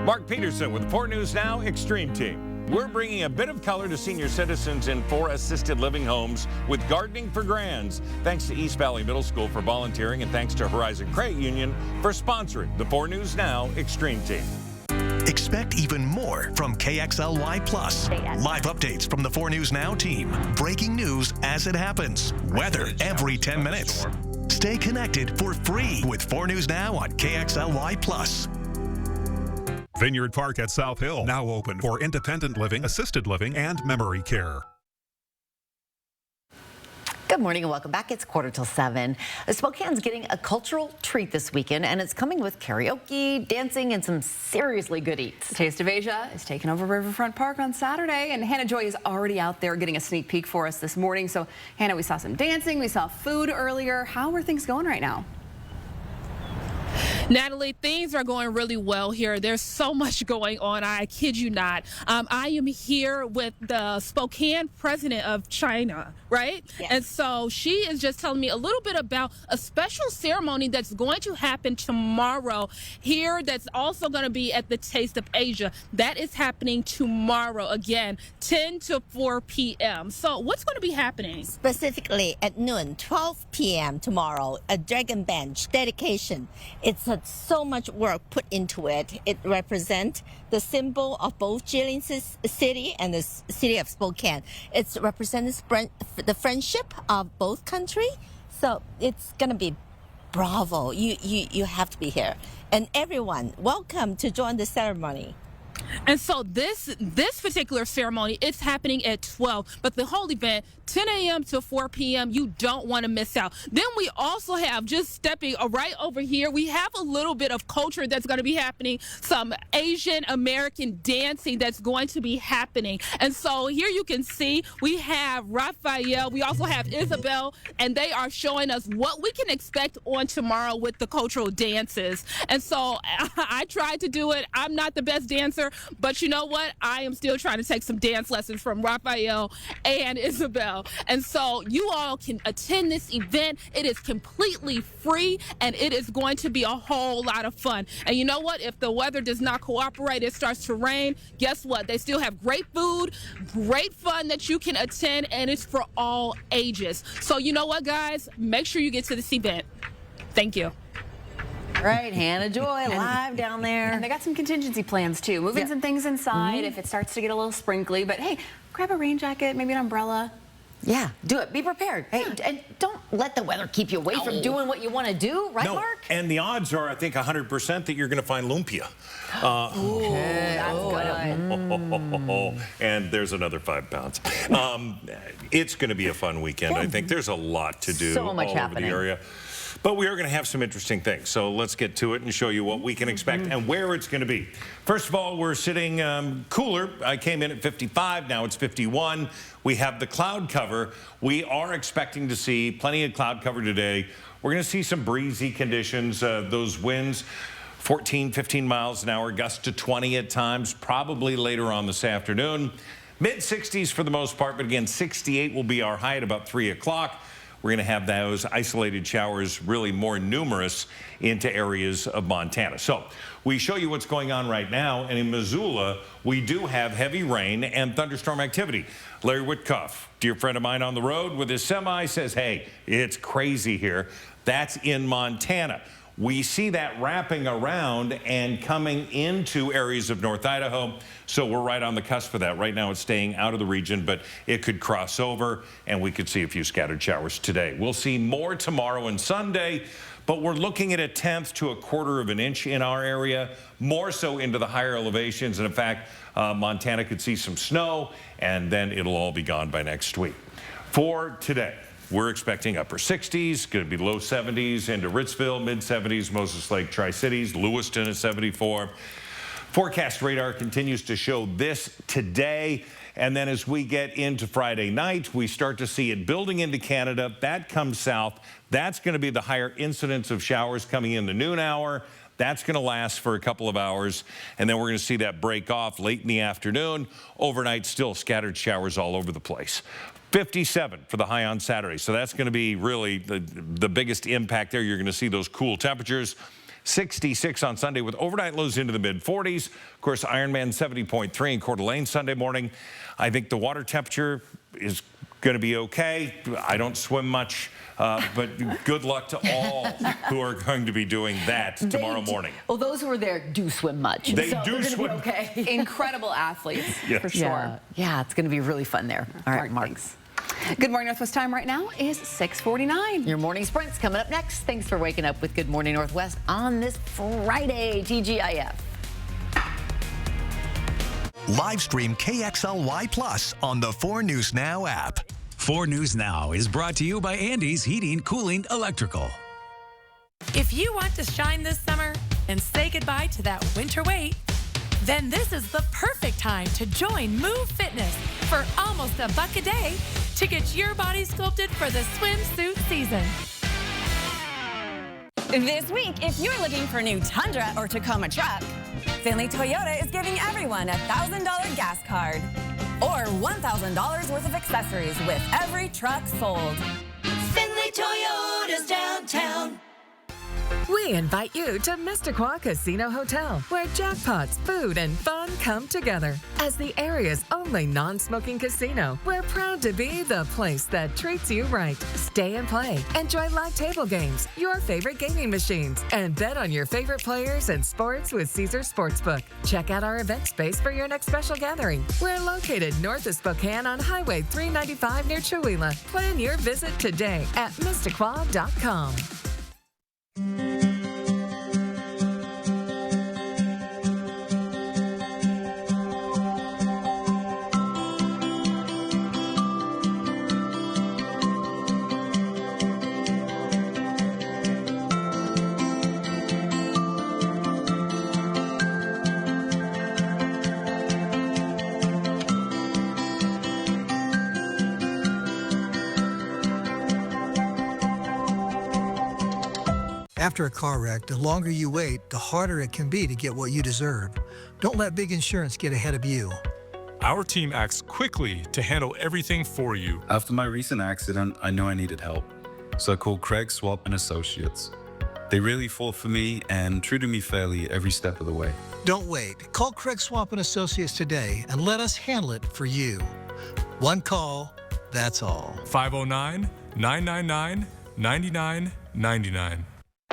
Mark Peterson with 4 News Now Extreme Team. We're bringing a bit of color to senior citizens in 4 assisted living homes with Gardening for Grands. Thanks to East Valley Middle School for volunteering, and thanks to Horizon Credit Union for sponsoring the 4 News Now Extreme Team. Expect even more from KXLY Plus. Live updates from the 4 News Now team. Breaking news as it happens. Weather every 10 minutes. Stay connected for free with 4 News Now on KXLY Plus. Vineyard Park at South Hill, now open for independent living, assisted living, and memory care. Good morning and welcome back. It's 6:45. Spokane's getting a cultural treat this weekend, and it's coming with karaoke, dancing, and some seriously good eats. Taste of Asia is taking over Riverfront Park on Saturday, and Hannah Joy is already out there getting a sneak peek for us this morning. So, Hannah, we saw some dancing, we saw food earlier. How are things going right now? Natalie, things are going really well here. There's so much going on. I kid you not. I am here with the Spokane president of China, right? Yes. And so she is just telling me a little bit about a special ceremony that's going to happen tomorrow here that's also going to be at the Taste of Asia. That is happening tomorrow, again, 10 to 4 p.m. So what's going to be happening? Specifically at noon, 12 p.m. tomorrow, a Dragon Bench dedication. It's so much work put into it. It represents the symbol of both Jilin City and the city of Spokane. It represents the friendship of both countries. So it's going to be bravo. You have to be here. And everyone, welcome to join the ceremony. And so this particular ceremony, it's happening at 12, but the whole event, 10 a.m. to 4 p.m., you don't want to miss out. Then we also have, just stepping right over here, we have a little bit of culture that's going to be happening, some Asian American dancing that's going to be happening. And so here you can see we have Raphael, we also have Isabel, and they are showing us what we can expect on tomorrow with the cultural dances. And so I tried to do it. I'm not the best dancer, but you know what? I am still trying to take some dance lessons from Raphael and Isabel. And so you all can attend this event. It is completely free, and it is going to be a whole lot of fun. And you know what? If the weather does not cooperate, it starts to rain, guess what? They still have great food, great fun that you can attend, and it's for all ages. So you know what, guys? Make sure you get to this event. Thank you. Right, Hannah Joy live down there. And they got some contingency plans too, moving some things inside if it starts to get a little sprinkly. But hey, grab a rain jacket, maybe an umbrella. Yeah, do it. Be prepared. Hey, and don't let the weather keep you away from doing what you want to do, right, Mark? And the odds are, I think, 100% that you're going to find lumpia. That's good. And there's another 5 pounds. It's going to be a fun weekend, I think. There's a lot to do So much all happening. over the area. But we are going to have some interesting things. So let's get to it and show you what we can expect and where it's going to be. First of all, we're sitting cooler. I came in at 55. Now it's 51. We have the cloud cover. We are expecting to see plenty of cloud cover today. We're going to see some breezy conditions. Those winds, 14, 15 miles an hour, gusts to 20 at times, probably later on this afternoon. Mid-60s for the most part, but again, 68 will be our high at about 3 o'clock. We're going to have those isolated showers really more numerous into areas of Montana. So we show you what's going on right now. And in Missoula, we do have heavy rain and thunderstorm activity. Larry Witkoff, dear friend of mine on the road with his semi, says, hey, it's crazy here. That's in Montana. We see that wrapping around and coming into areas of North Idaho. So we're right on the cusp of that. Right now it's staying out of the region, but it could cross over and we could see a few scattered showers today. We'll see more tomorrow and Sunday, but we're looking at 1/10 to 1/4 of an inch in our area, more so into the higher elevations. And in fact, Montana could see some snow and then it'll all be gone by next week. For today, we're expecting upper 60s, going to be low 70s into Ritzville, mid 70s, Moses Lake, Tri-Cities, Lewiston at 74. Forecast radar continues to show this today. And then as we get into Friday night, we start to see it building into Canada. That comes south. That's going to be the higher incidence of showers coming in the noon hour. That's going to last for a couple of hours. And then we're going to see that break off late in the afternoon. Overnight, still scattered showers all over the place. 57 for the high on Saturday. So that's going to be really the biggest impact there. You're going to see those cool temperatures. 66 on Sunday with overnight lows into the mid-40s. Of course, Ironman 70.3 in Coeur d'Alene Sunday morning. I think the water temperature is going to be okay. I don't swim much, but good luck to all who are going to be doing that tomorrow morning. Well, those who are there do swim much. They so do swim. Okay. Incredible athletes, Yes. for sure. Yeah, it's going to be really fun there. All right, Mark. Thanks. Good Morning Northwest time right now is 6:49. Your morning sprint's coming up next. Thanks for waking up with Good Morning Northwest on this Friday, TGIF. Live stream KXLY Plus on the 4 News Now app. 4 News Now is brought to you by Andy's Heating, Cooling, Electrical. If you want to shine this summer and say goodbye to that winter weight, then this is the perfect time to join Move Fitness for almost $1 a day to get your body sculpted for the swimsuit season. This week, if you're looking for a new Tundra or Tacoma truck, Finley Toyota is giving everyone a $1,000 gas card or $1,000 worth of accessories with every truck sold. Finley Toyota's downtown. We invite you to Mr. Casino Hotel, where jackpots, food, and fun come together. As the area's only non-smoking casino, we're proud to be the place that treats you right. Stay and play. Enjoy live table games, your favorite gaming machines, and bet on your favorite players and sports with Caesars Sportsbook. Check out our event space for your next special gathering. We're located north of Spokane on Highway 395 near Chewelah. Plan your visit today at MrQuad.com. After a car wreck, the longer you wait, the harder it can be to get what you deserve. Don't let big insurance get ahead of you. Our team acts quickly to handle everything for you. After my recent accident, I knew I needed help, so I called Craig Swap and Associates. They really fought for me and treated me fairly every step of the way. Don't wait. Call Craig Swap and Associates today and let us handle it for you. One call, that's all. 509-999-9999.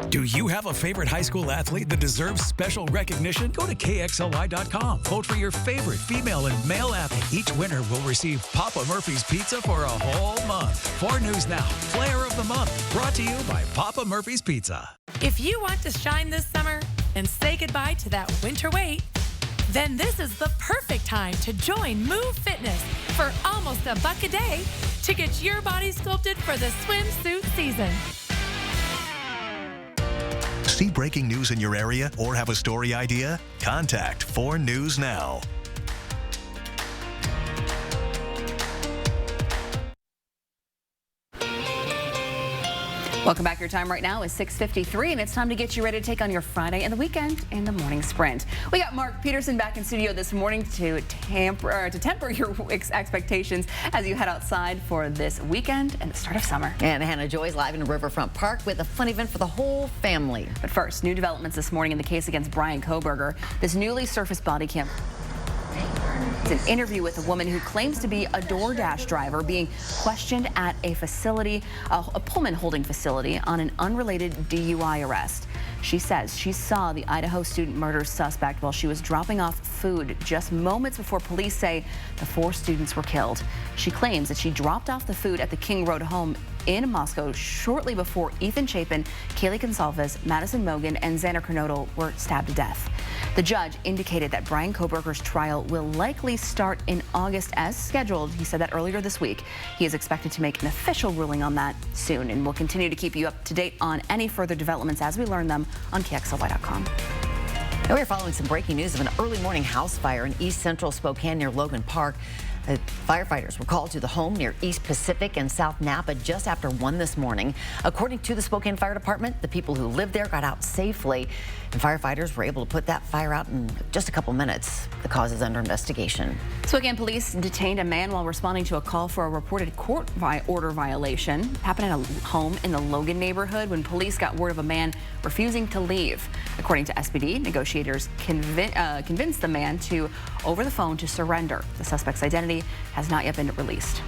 Do you have a favorite high school athlete that deserves special recognition? Go to KXLY.com. Vote for your favorite female and male athlete. Each winner will receive Papa Murphy's Pizza for a whole month. 4 News Now, Player of the Month, brought to you by Papa Murphy's Pizza. If you want to shine this summer and say goodbye to that winter weight, then this is the perfect time to join Move Fitness for almost $1 a day to get your body sculpted for the swimsuit season. See breaking news in your area or have a story idea? Contact 4 News Now. Welcome back. Your time right now is 6:53, and it's time to get you ready to take on your Friday and the weekend in the morning sprint. We got Mark Peterson back in studio this morning to temper your expectations as you head outside for this weekend and the start of summer. And Hannah Joy's live in Riverfront Park with a fun event for the whole family. But first, new developments this morning in the case against Brian Kohberger. This newly surfaced body cam. It's an interview with a woman who claims to be a DoorDash driver being questioned at a facility, a Pullman holding facility, on an unrelated DUI arrest. She says she saw the Idaho student murder suspect while she was dropping off food just moments before police say the 4 students were killed. She claims that she dropped off the food at the King Road home in Moscow shortly before Ethan Chapin, Kaylee Gonsalves, Madison Mogan, and Xander Kernodle were stabbed to death. The judge indicated that Brian Kohberger's trial will likely start in August as scheduled. He said that earlier this week. He is expected to make an official ruling on that soon, and we'll continue to keep you up to date on any further developments as we learn them on KXLY.com. Now we're following some breaking news of an early morning house fire in East Central Spokane near Logan Park. Firefighters were called to the home near East Pacific and South Napa just after 1 this morning. According to the Spokane Fire Department, the people who lived there got out safely, and firefighters were able to put that fire out in just a couple minutes. The cause is under investigation. Spokane police detained a man while responding to a call for a reported court order violation. It happened at a home in the Logan neighborhood when police got word of a man refusing to leave. According to SPD, negotiators convinced the man over the phone to surrender. The suspect's identity has not yet been released.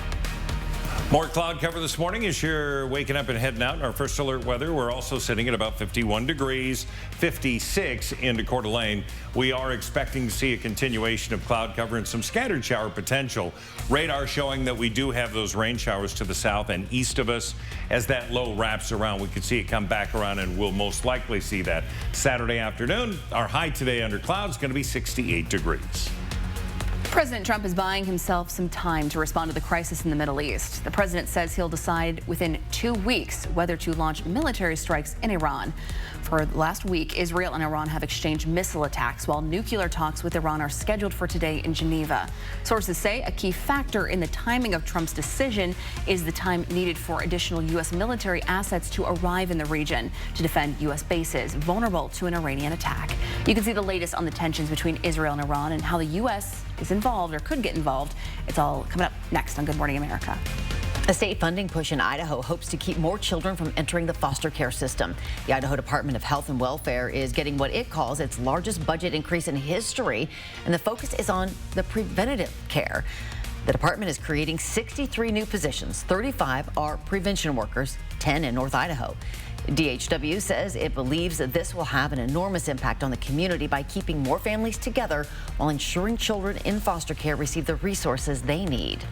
More cloud cover this morning as you're waking up and heading out. In our first alert weather, we're also sitting at about 51 degrees, 56 into Coeur d'Alene. We are expecting to see a continuation of cloud cover and some scattered shower potential. Radar showing that we do have those rain showers to the south and east of us. As that low wraps around, we could see it come back around, and we'll most likely see that Saturday afternoon. Our high today under cloud is going to be 68 degrees. President Trump is buying himself some time to respond to the crisis in the Middle East. The president says he'll decide within 2 weeks whether to launch military strikes in Iran. For the last week, Israel and Iran have exchanged missile attacks, while nuclear talks with Iran are scheduled for today in Geneva. Sources say a key factor in the timing of Trump's decision is the time needed for additional U.S. military assets to arrive in the region to defend U.S. bases vulnerable to an Iranian attack. You can see the latest on the tensions between Israel and Iran and how the U.S. is involved or could get involved. It's all coming up next on Good Morning America. A state funding push in Idaho hopes to keep more children from entering the foster care system. The Idaho Department of Health and Welfare is getting what it calls its largest budget increase in history, and the focus is on the preventative care. The department is creating 63 new positions. 35 are prevention workers, 10 in North Idaho. DHW says it believes that this will have an enormous impact on the community by keeping more families together while ensuring children in foster care receive the resources they need.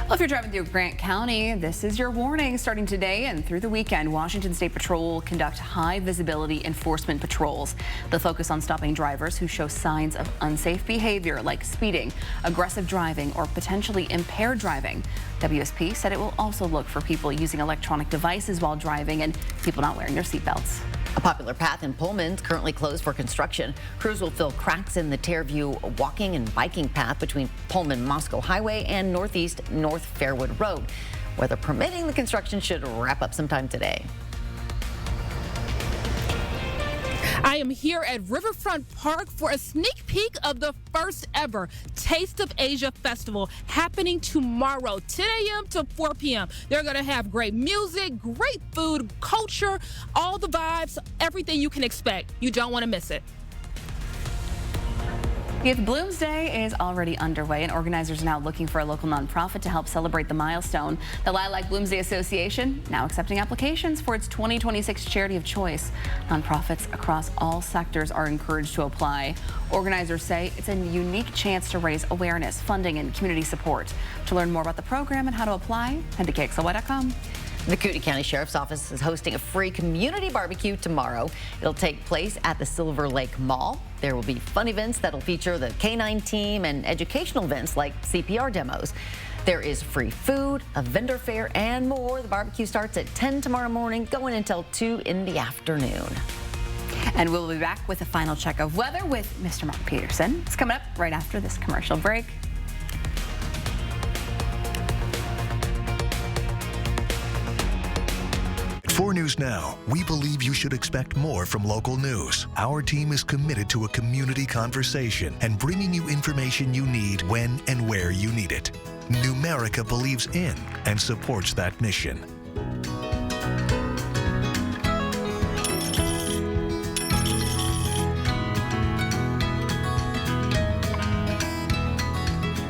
Well, if you're driving through Grant County, this is your warning. Starting today and through the weekend, Washington State Patrol will conduct high visibility enforcement patrols. They'll focus on stopping drivers who show signs of unsafe behavior like speeding, aggressive driving, or potentially impaired driving. WSP said it will also look for people using electronic devices while driving and people not wearing their seatbelts. A popular path in Pullman is currently closed for construction. Crews will fill cracks in the Tairview walking and biking path between Pullman-Moscow Highway and Northeast North Fairwood Road. Weather permitting, the construction should wrap up sometime today. I am here at Riverfront Park for a sneak peek of the first ever Taste of Asia Festival happening tomorrow, 10 a.m. to 4 p.m. They're going to have great music, great food, culture, all the vibes, everything you can expect. You don't want to miss it. Youth Blooms Day is already underway, and organizers are now looking for a local nonprofit to help celebrate the milestone. The Lilac Blooms Day Association now accepting applications for its 2026 charity of choice. Nonprofits across all sectors are encouraged to apply. Organizers say it's a unique chance to raise awareness, funding, and community support. To learn more about the program and how to apply, head to KXLY.com. The Cooney County Sheriff's Office is hosting a free community barbecue tomorrow. It'll take place at the Silver Lake Mall. There will be fun events that'll feature the K-9 team and educational events like CPR demos. There is free food, a vendor fair, and more. The barbecue starts at 10 tomorrow morning, going until 2 in the afternoon. And we'll be back with a final check of weather with Mr. Mark Peterson. It's coming up right after this commercial break. At 4 News Now, we believe you should expect more from local news. Our team is committed to a community conversation and bringing you information you need when and where you need it. Numerica believes in and supports that mission.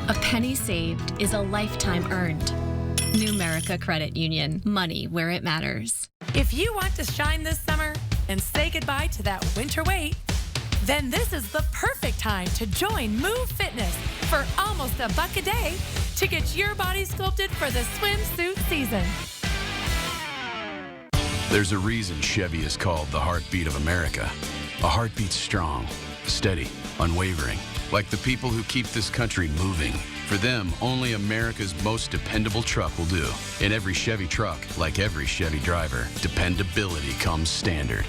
A penny saved is a lifetime earned. Numerica Credit Union. Money where it matters. If you want to shine this summer and say goodbye to that winter weight, then this is the perfect time to join Move Fitness for almost $1 a day to get your body sculpted for the swimsuit season. There's a reason Chevy is called the heartbeat of America. A heartbeat strong, steady, unwavering, like the people who keep this country moving. For them, only America's most dependable truck will do. In every Chevy truck, like every Chevy driver, dependability comes standard.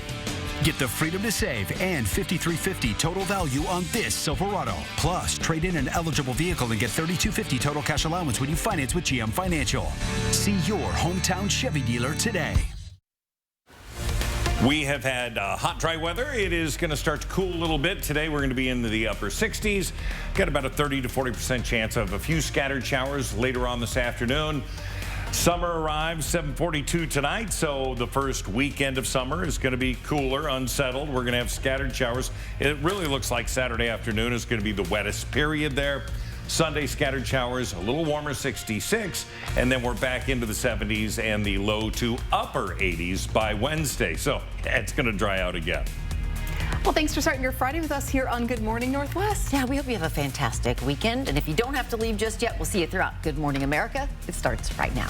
Get the freedom to save and $5,350 total value on this Silverado. Plus, trade in an eligible vehicle and get $3,250 total cash allowance when you finance with GM Financial. See your hometown Chevy dealer today. We have had hot, dry weather. It is going to start to cool a little bit. Today, we're going to be in the upper 60s. Got about a 30 to 40% chance of a few scattered showers later on this afternoon. Summer arrives 7:42 tonight, so the first weekend of summer is going to be cooler, unsettled. We're going to have scattered showers. It really looks like Saturday afternoon is going to be the wettest period there. Sunday, scattered showers, a little warmer, 66, and then we're back into the 70s and the low to upper 80s by Wednesday. So it's going to dry out again. Well, thanks for starting your Friday with us here on Good Morning Northwest. Yeah, we hope you have a fantastic weekend. And if you don't have to leave just yet, we'll see you throughout Good Morning America. It starts right now.